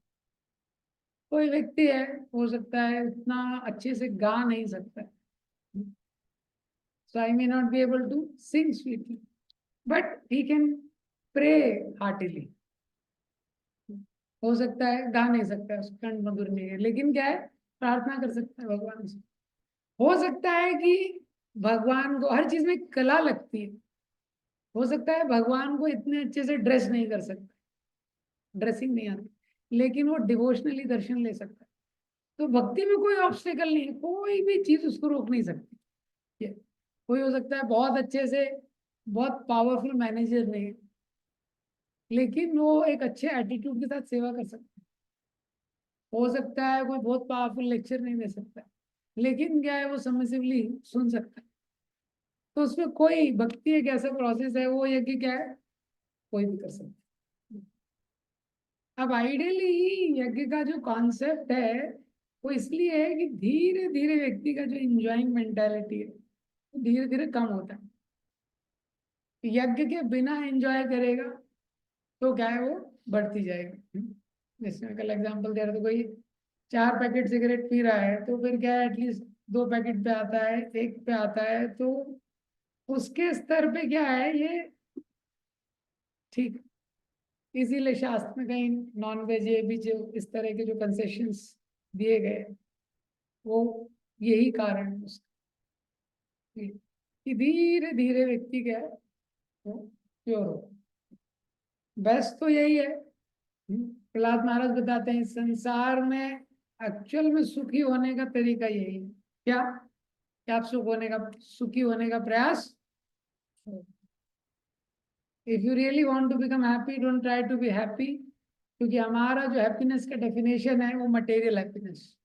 [SPEAKER 1] कोई व्यक्ति है, हो सकता है उतना अच्छे से गा नहीं सकता, so I may not be able to sing sweetly, but he can pray heartily. हो सकता है गा नहीं सकता है, उसका कंठ मधुर नहीं है, लेकिन क्या है, प्रार्थना कर सकता है भगवान से। हो सकता है कि भगवान को हर चीज में कला लगती है, हो सकता है भगवान को इतने अच्छे से ड्रेस नहीं कर सकता, ड्रेसिंग नहीं आती, लेकिन वो डिवोशनली दर्शन ले सकता है। तो भक्ति में कोई ऑब्स्टेकल नहीं है, कोई भी चीज उसको रोक नहीं सकती। ये कोई हो सकता है बहुत अच्छे से, बहुत पावरफुल मैनेजर नहीं है, लेकिन वो एक अच्छे एटीट्यूड के साथ सेवा कर सकता है। हो सकता है कोई बहुत पावरफुल लेक्चर नहीं दे सकता, लेकिन क्या है, वो सबमिसिवली सुन सकता है। तो उसमें कोई भक्ति एक ऐसा प्रोसेस है, वो ये कि क्या है, कोई भी कर सकता है। अब आइडियली यज्ञ का जो कॉन्सेप्ट है वो इसलिए है कि धीरे धीरे व्यक्ति का जो इंजॉइंग मेंटालिटी है धीरे धीरे कम होता है। यज्ञ के बिना एंजॉय करेगा तो क्या है, वो बढ़ती जाएगी। जैसे मैं कल एग्जाम्पल दे रहा था, कोई 4 पैकेट सिगरेट पी रहा है तो फिर क्या है, एटलीस्ट 2 पैकेट पे आता है, 1 पे आता है, तो उसके स्तर पे क्या है ये ठीक। इसीलिए शास्त्र में कहीं नॉन वेज ये भी जो इस तरह के जो कंसेशंस दिए गए, वो यही कारण है उसका, कि धीरे धीरे व्यक्ति क्या है, वो प्योर हो। बेस्ट तो यही है। प्रहलाद महाराज बताते हैं संसार में एक्चुअल में सुखी होने का तरीका यही है। क्या क्या आप सुखी होने का प्रयास। If you really want to become happy, don't try to be happy, क्योंकि हमारा जो हैप्पीनेस का डेफिनेशन है वो मटेरियल हैप्पीनेस,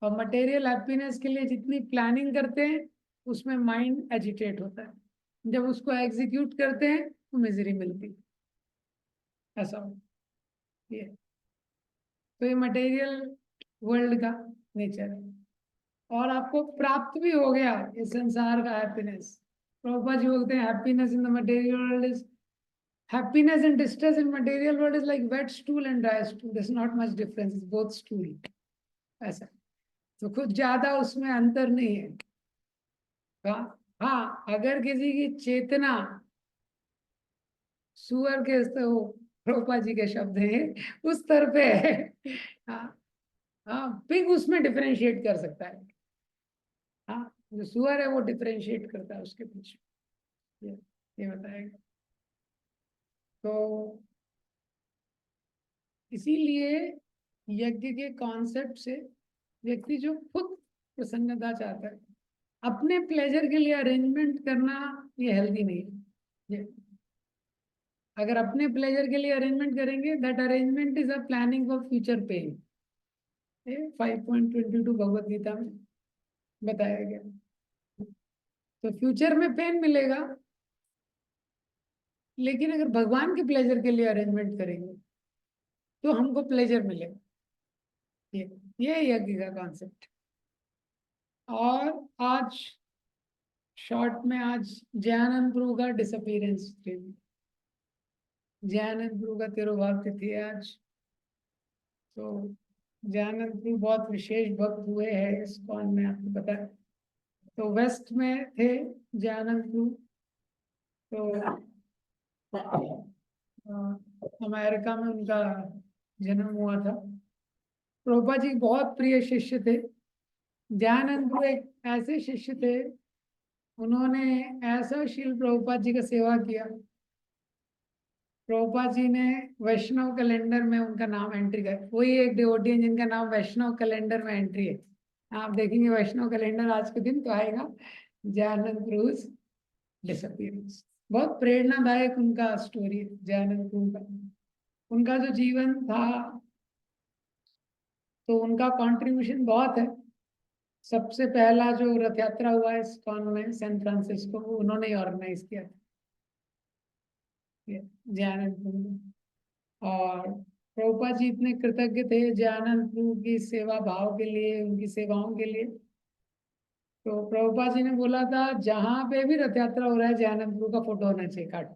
[SPEAKER 1] और मटेरियल हैप्पीनेस के लिए जितनी प्लानिंग करते हैं उसमें माइंड एजिटेट होता है, जब उसको एग्जीक्यूट करते हैं तो मिजरी मिलती है। ऐसा हो ये, तो ये मटेरियल वर्ल्ड का नेचर है। और आपको प्राप्त भी हो गया ये संसार का हैप्पीनेस। प्रभुपाद जी बोलते हैं happiness in the material world is happiness and distress in material world is like wet stool and dry stool, there's not much difference, it's both stool। ऐसा तो कुछ ज्यादा उसमें अंतर नहीं है। हाँ, अगर किसी की चेतना सुअर के तो प्रभुपाद जी के शब्द हैं उस स्तर पे है। हाँ हाँ, पिग उसमें डिफरेंशिएट कर सकता है। हाँ, जो सुअर है वो डिफरेंशिएट करता है उसके पीछे, ये बताएगा। तो इसीलिए यज्ञ के कॉन्सेप्ट से व्यक्ति जो खुद प्रसन्नता चाहता है, अपने प्लेजर के लिए अरेंजमेंट करना ये हेल्दी नहीं है। ये अगर अपने प्लेजर के लिए अरेंजमेंट करेंगे, that arrangement is a planning for future pain. 5.22 Bhagavad Gita में बताया गया। तो फ्यूचर में पेन मिलेगा, लेकिन अगर भगवान के प्लेजर के लिए अरेंजमेंट करेंगे तो हमको प्लेजर मिलेगा। ये यज्ञ का कॉन्सेप्ट। और आज शॉर्ट में, आज जयानंद प्रभु का डिसअपीयरेंस, जयानंद प्रभु का तिरुभाव तिथि है आज। तो जयानंद प्रभु बहुत विशेष भक्त हुए हैं इस्कॉन में, आपको पता है। तो वेस्ट में थे जयानंद प्रभु, तो अमेरिका में उनका जन्म हुआ था। प्रभुपाद जी बहुत प्रिय शिष्य थे। दयानंद प्रभु एक ऐसे शिष्य थे, उन्होंने ऐसा शील प्रभुपाद जी का सेवा किया। प्रभुपाद जी ने वैष्णव कैलेंडर में उनका नाम एंट्री कर, वही एक डिवोटी है जिनका नाम वैष्णव कैलेंडर में एंट्री है। आप देखेंगे वैष्णव कैलेंडर आज के दिन तो आएगा जयानंद प्रभु डिसअपीयरेंस। बहुत प्रेरणादायक उनका स्टोरी है जयानंद प्रभु का। उनका जो जीवन था, तो उनका कंट्रीब्यूशन बहुत है। सबसे पहला जो रथ यात्रा हुआ है इस्कॉन में सैन फ्रांसिस्को, उन्होंने ही ऑर्गेनाइज किया था, जयानंद प्रभु। और प्रभुपाद जी इतने कृतज्ञ थे जयानंद प्रभु की सेवा भाव के लिए, उनकी सेवाओं के लिए। तो प्रभुपाद जी ने बोला था जहां पे भी रथ यात्रा हो रहा है जयानंद प्रभु का फोटो होना चाहिए काट।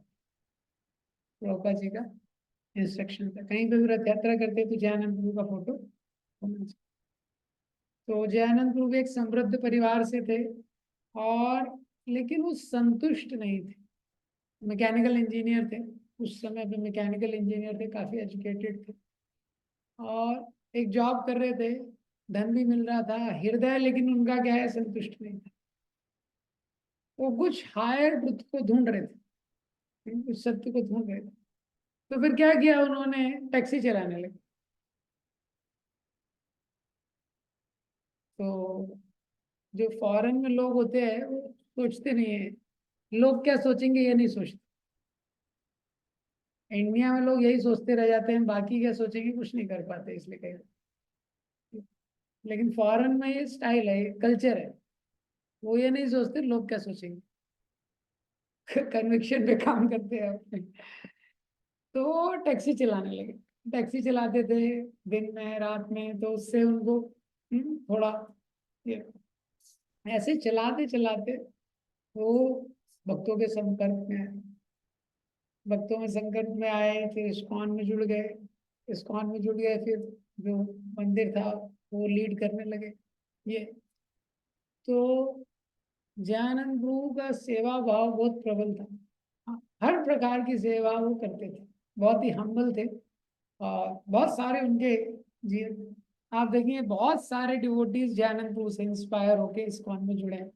[SPEAKER 1] प्रभुपाद जी का इंस्ट्रक्शन था, कहीं पे भी रथ यात्रा करते तो जयानंद प्रभु का फोटो होना चाहिए। तो जयानंद प्रभु एक समृद्ध परिवार से थे, और लेकिन वो संतुष्ट नहीं थे। मैकेनिकल इंजीनियर थे, उस समय पे मैकेनिकल इंजीनियर थे, काफी एजुकेटेड थे, और एक जॉब कर रहे थे, धन भी मिल रहा था, हृदय लेकिन उनका क्या है, संतुष्ट नहीं था। वो कुछ हायर ट्रुथ को ढूंढ रहे थे, कुछ सत्य को ढूंढ रहे थे। तो फिर क्या किया उन्होंने, टैक्सी चलाने लगे। तो जो फॉरेन में लोग होते हैं वो सोचते नहीं है, लोग क्या सोचेंगे ये नहीं सोचते। इंडिया में लोग यही सोचते रह जाते हैं, बाकी क्या सोचेंगे कुछ नहीं कर पाते, इसलिए कह लेकिन फॉरेन में ये स्टाइल है, कल्चर है, वो ये नहीं सोचते लोग क्या सोचेंगे। कन्विक्शन पे काम करते हैं अपने। तो टैक्सी चलाने लगे। टैक्सी चलाते थे दिन में रात में, तो उससे उनको थोड़ा ये ऐसे चलाते चलाते वो भक्तों के संपर्क में आए। भक्तों में संपर्क में आए, फिर इस्कॉन में जुड़ गए। इस्कॉन में जुड़ गए, फिर जो मंदिर था वो लीड करने लगे ये। तो जयानंद गुरु का सेवा भाव बहुत प्रबल था। हाँ, हर प्रकार की सेवा वो करते थे, बहुत ही हम्बल थे। और बहुत सारे उनके जी, आप देखिए बहुत सारे डिवोटीज जयानंद गुरु से इंस्पायर होके इस्कॉन में जुड़े हैं।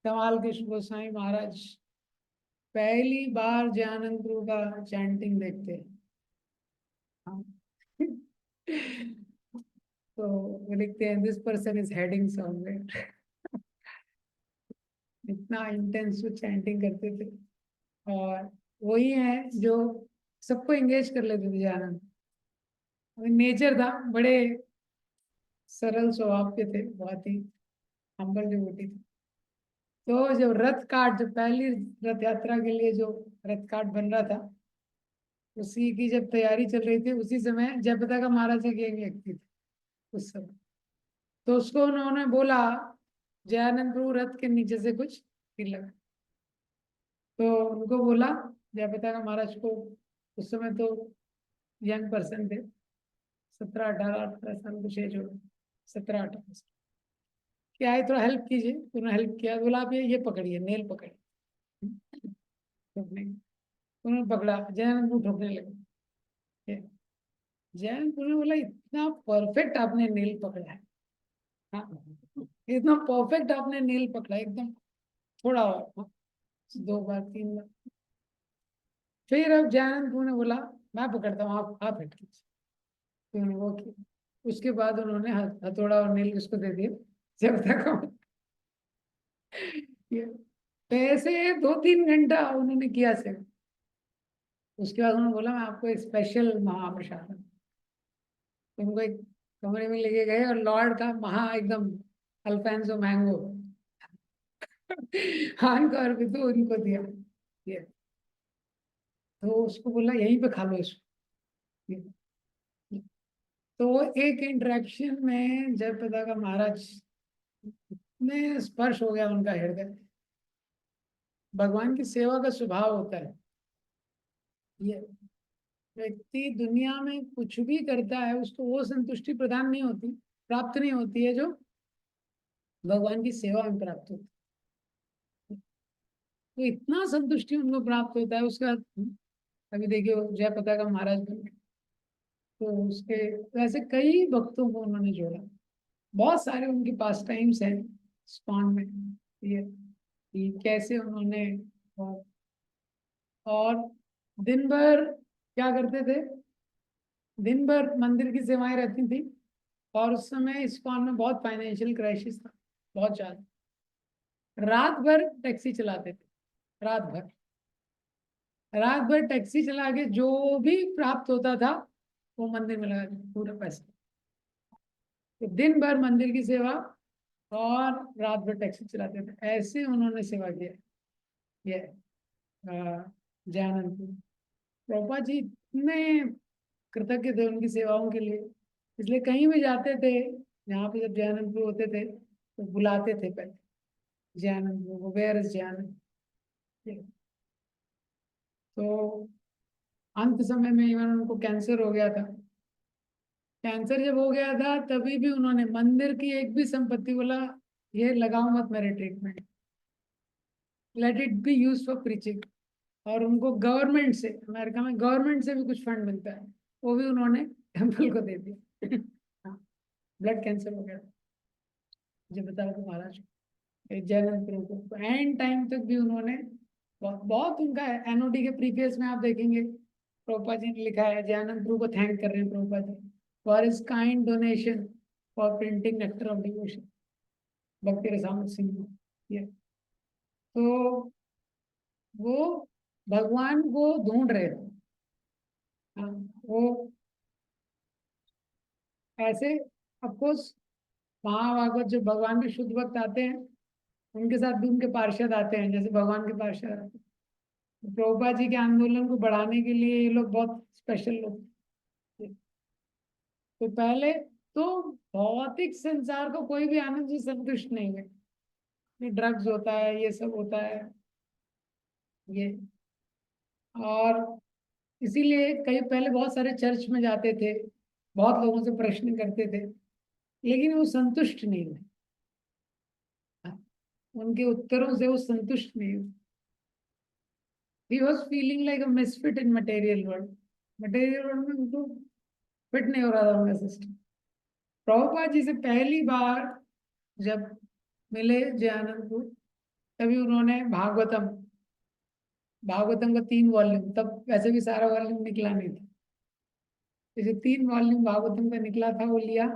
[SPEAKER 1] कमाल कृष्ण गोसाई महाराज पहली बार जयानंद गुरु का चैंटिंग देखते हैं। हाँ। तो वो लिखते हैं, this person is heading somewhere. इतना इंटेंस वो चैंटिंग करते थे। और वही है जो सबको एंगेज कर लेते थे जयानंद। नेचर था, बड़े सरल स्वभाव के थे, बहुत ही हम्बल डिवोटी थे। तो जब रथ काट, जब पहली रथ यात्रा के लिए जो रथ काट बन रहा था, उसी की जब तैयारी चल रही थी, उसी समय जयप्रदा महाराज जी एक व्यक्ति थे उस समय। तो उसको उन्होंने बोला, जयानंद प्रभु रथ के नीचे से कुछ हिल लगा। तो उनको बोला, जयप्रदा महाराज को, उस समय तो यंग पर्सन थे, 17 18 18 साल कुछ एज हो, 17 18 क्या है, थोड़ा हेल्प कीजिए। उन्होंने हेल्प किया, बोला आप ये पकड़िए, नेल पकड़िए, ठोकने। उन्होंने पकड़ा, जयानंद को ठोकने लगे। जयानंद ने बोला, इतना परफेक्ट आपने नेल पकड़ा है। हाँ, इतना परफेक्ट आपने नेल पकड़ा एकदम। थोड़ा और, हाँ, 2 बार 3 बार। फिर अब जयानंद ने बोला, मैं पकड़ता हूँ, आप हिट कीजिए। तो उन्होंने वो किया। उसके बाद उन्होंने हथौड़ा और नेल उसको दे दिया, जब तक ये तो ऐसे 2 3 घंटा उन्होंने किया सेवा। उसके बाद उन्होंने बोला, मैं आपको एक स्पेशल महाप्रसाद दूं। तो उनको एक कमरे में लेके गए, और लॉर्ड का महा एकदम अल्फेंसो मैंगो हान का अर्पित तो उनको दिया ये। तो उसको बोला, यहीं पे खा लो इसको ये। तो वो एक इंटरेक्शन में जयप्रदा का महाराज में स्पर्श हो गया उनका हृदय। भगवान की सेवा का स्वभाव होता है ये। व्यक्ति दुनिया में कुछ भी करता है, उसको वो संतुष्टि प्रदान नहीं होती, प्राप्त नहीं होती है, जो भगवान की सेवा में प्राप्त होती है। तो इतना संतुष्टि उनको प्राप्त होता है। उसके बाद अभी देखिए जयप्रदा का महाराज बन गए। तो उसके वैसे कई भक्तों को उन्होंने जोड़ा। बहुत सारे उनके पास टाइम्स हैं स्पॉन में ये, कि कैसे उन्होंने, और, और दिन भर क्या करते थे, दिन भर मंदिर की सेवाएं रहती थी। और उस समय इस्कॉन में बहुत फाइनेंशियल क्राइसिस था, बहुत ज्यादा। रात भर टैक्सी चलाते थे, रात भर, रात भर टैक्सी चला के जो भी प्राप्त होता था वो मंदिर में लगा देते, पूरा पैसा। तो दिन भर मंदिर की सेवा, और रात भर टैक्सी चलाते थे। ऐसे उन्होंने सेवा किया। ये जयानंद प्रभुपाद जी इतने कृतज्ञ थे उनकी सेवाओं के लिए, इसलिए कहीं भी जाते थे, यहाँ पे जब जयानंद प्रभु होते थे तो बुलाते थे पहले, जयानंद प्रभु, वेयर इज जयानंद। तो अंत समय में इवन उनको कैंसर हो गया था। कैंसर जब हो गया था तभी भी उन्होंने मंदिर की एक भी संपत्ति बोला ये लगाओ मत मेरे treatment, let it be use for preaching. और उनको गवर्नमेंट से, अमेरिका में गवर्नमेंट से भी कुछ फंड मिलता है, वो भी उन्होंने टेम्पल को दे दिया। ब्लड कैंसर हो गया था, मुझे बताया था महाराज जयनंद प्रभु को, एंड टाइम तक भी उन्होंने बहुत उनका एनओडी के प्रीफेस में आप देखेंगे प्रभुपाद जी ने लिखा है, जयानंद प्रभु को थैंक कर रहे हैं Prabhupada ji for his kind donation for printing nectar of devotion, Bhakti Rasamrita Singh. ये तो वो भगवान को ढूंढ रहे थे। हाँ, वो ऐसे अफकोर्स महाभागवत जो भगवान के शुद्ध भक्त आते हैं उनके साथ भी उनके पार्षद आते हैं, जैसे भगवान के पार्षद आते हैं। प्रभुपाद जी के आंदोलन को बढ़ाने के लिए ये लोग बहुत स्पेशल लोग थे। तो पहले तो भौतिक संसार को कोई भी आनंद से संतुष्ट नहीं है, ये ड्रग्स होता है, ये सब होता है ये। और इसीलिए कई पहले बहुत सारे चर्च में जाते थे, बहुत लोगों से प्रश्न करते थे, लेकिन वो संतुष्ट नहीं हुए, उनके उत्तरों से वो संतुष्ट नहीं हुए। He was feeling like a misfit in material world. Material world में उनको फिट नहीं हो रहा था उनका सिस्टम। प्रभुपाद जी से पहली बार जब मिले जयानंद को, तभी उन्होंने भागवतम का 3 वॉल्यूम, तब वैसे भी सारा वॉल्यूम निकला नहीं था, जैसे 3 वॉल्यूम भागवतम का निकला था वो लिया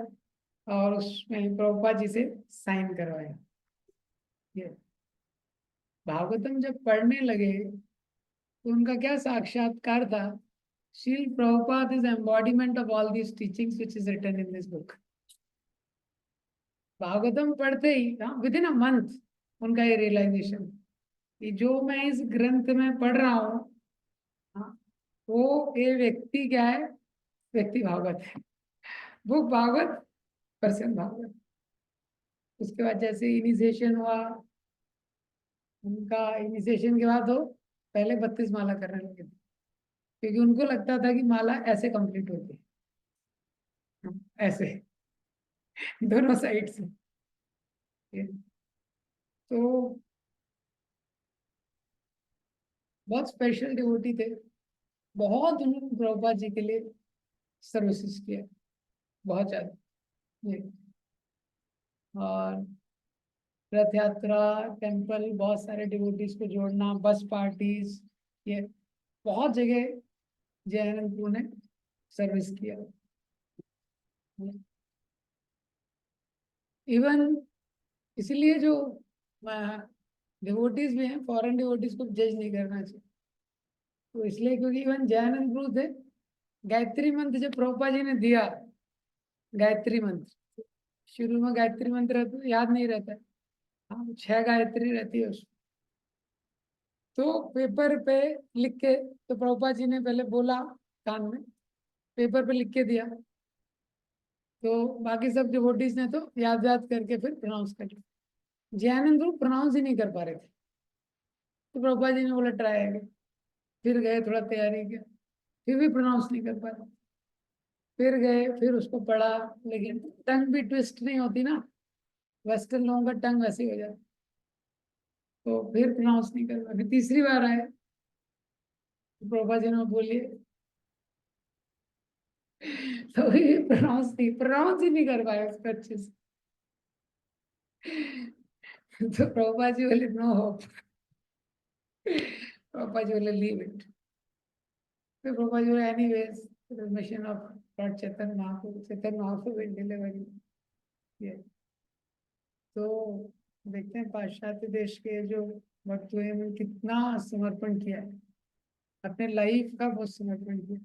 [SPEAKER 1] और उसमें प्रभुपाद जी से साइन करवाया। ये भागवतम जब पढ़ने लगे तो उनका क्या साक्षात्कार था, Srila Prabhupada is embodiment of all these teachings which is written in this book. Bhagavatam पढ़ते ही विद इन अ मंथ उनका ये रियलाइजेशन कि जो मैं इस ग्रंथ में पढ़ रहा हूँ वो ये व्यक्ति क्या है, व्यक्ति भागवत है, बुक भागवत, पर्सन भागवत। उसके बाद जैसे इनिशिएशन हुआ, उनका इनिशिएशन के बाद वो पहले 32 माला करने लगे थे, क्योंकि उनको लगता था कि माला ऐसे कंप्लीट होती है, ऐसे दोनों साइड से। तो बहुत स्पेशल डिवोटी थे, बहुत उन्होंने प्रभुपाद जी के लिए सर्विसेज किया, बहुत ज्यादा। ये और रथ यात्रा, टेम्पल, बहुत सारे डिवोटीज को जोड़ना, बस पार्टीज, ये बहुत जगह जयानंद प्रभु ने सर्विस किया। इवन इसीलिए जो डिवोटीज भी हैं, फॉरेन डिवोटीज को जज नहीं करना चाहिए, तो इसलिए क्योंकि इवन जयानंद प्रभु थे, गायत्री मंत्र जब प्रभुपाद जी ने दिया, गायत्री मंत्र शुरू में गायत्री मंत्र याद नहीं रहता है, हाँ 6 गायत्री रहती है उसमें, तो पेपर पे लिख के, तो प्रभुपाद जी ने पहले बोला कान में, पेपर पे लिख के दिया, तो बाकी सब डिवोटीज ने तो याद याद करके फिर प्रोनाउंस कर लिया। जयानंद प्रभु प्रोनाउंस ही नहीं कर पा रहे थे, तो प्रभुपाद जी ने बोला ट्राई अगेन, फिर गए थोड़ा तैयारी किया, फिर भी प्रोनाउंस नहीं कर पा रहे, फिर गए फिर उसको पढ़ा, लेकिन टंग भी ट्विस्ट नहीं होती ना, वेस्टर्न लोगों का टंग वैसे ही हो जाता, तो फिर प्रोनाउंस नहीं कर पा, फिर तीसरी बार आए तो प्रभुपाद जी ने बोलिए, तो प्रोनाउंस ही नहीं कर पाए उसको अच्छे से। तो प्रभुपाद जी बोले नो होप, प्रभुपाद जी बोले लीव इट। फिर प्रभुपाद जी बोले anyways mission of Lord Chaitanya Mahaprabhu will deliver you. तो देखते हैं पाश्चात्य देश के जो भक्त हुए हैं कितना समर्पण किया है, अपने लाइफ का बहुत समर्पण किया।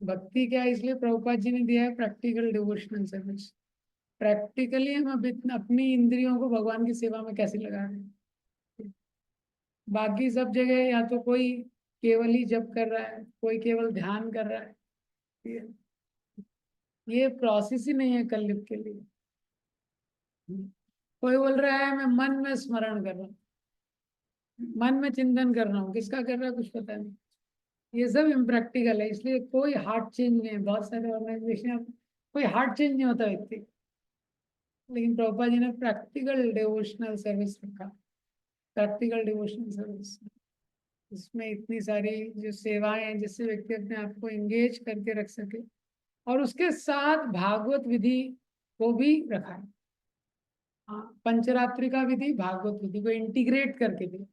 [SPEAKER 1] भक्ति क्या है, इसलिए प्रभुपाद जी ने दिया है प्रैक्टिकल डिवोशनल सर्विस, प्रैक्टिकली हम अपनी इंद्रियों को भगवान की सेवा में कैसे लगा रहे हैं। बाकी सब जगह या तो कोई केवल ही जप कर रहा है, कोई केवल ध्यान कर रहा है, ये प्रोसेस ही नहीं है कलयुग के लिए। कोई बोल रहा है मैं मन में स्मरण कर रहा हूँ, मन में चिंतन कर रहा हूँ, किसका कर रहा है कुछ पता नहीं, ये सब इम्प्रैक्टिकल है, इसलिए कोई हार्ट चेंज नहीं है। बहुत सारे ऑर्गेनाइजेशन कोई हार्ट चेंज नहीं होता व्यक्ति। लेकिन प्रभुपाद जी ने प्रैक्टिकल डिवोशनल सर्विस रखा, प्रैक्टिकल डिवोशनल सर्विस। इसमें इतनी सारी जो सेवाएं हैं जिससे व्यक्ति अपने आप को एंगेज करके रख सके, और उसके साथ भागवत विधि को भी रखा है। हाँ, पंचरात्रि का विधि भागवत विधि को इंटीग्रेट करके दिया,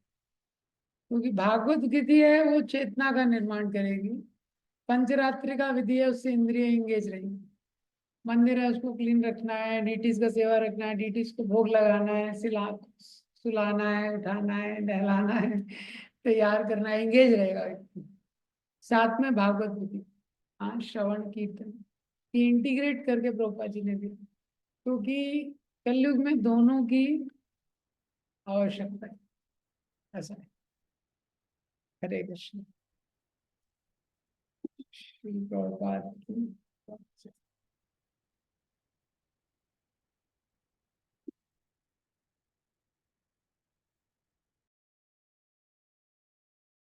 [SPEAKER 1] क्योंकि भागवत विधि है वो चेतना का निर्माण करेगी, पंचरात्रि का विधि है उससे इंद्रिय एंगेज रहेंगी। मंदिर है उसको क्लीन रखना है, डीटीज का सेवा रखना है, डीटीज को भोग लगाना है, सुलाना है, उठाना है, नहलाना है, तैयार करना है, एंगेज रहेगा व्यक्ति। साथ में भागवत विधि, हाँ, श्रवण कीर्तन, ये इंटीग्रेट करके प्रभुपाद जी ने दिया, क्योंकि कलयुग में दोनों की आवश्यकता है। ऐसा है। हरे कृष्ण। श्री प्रभुपाद की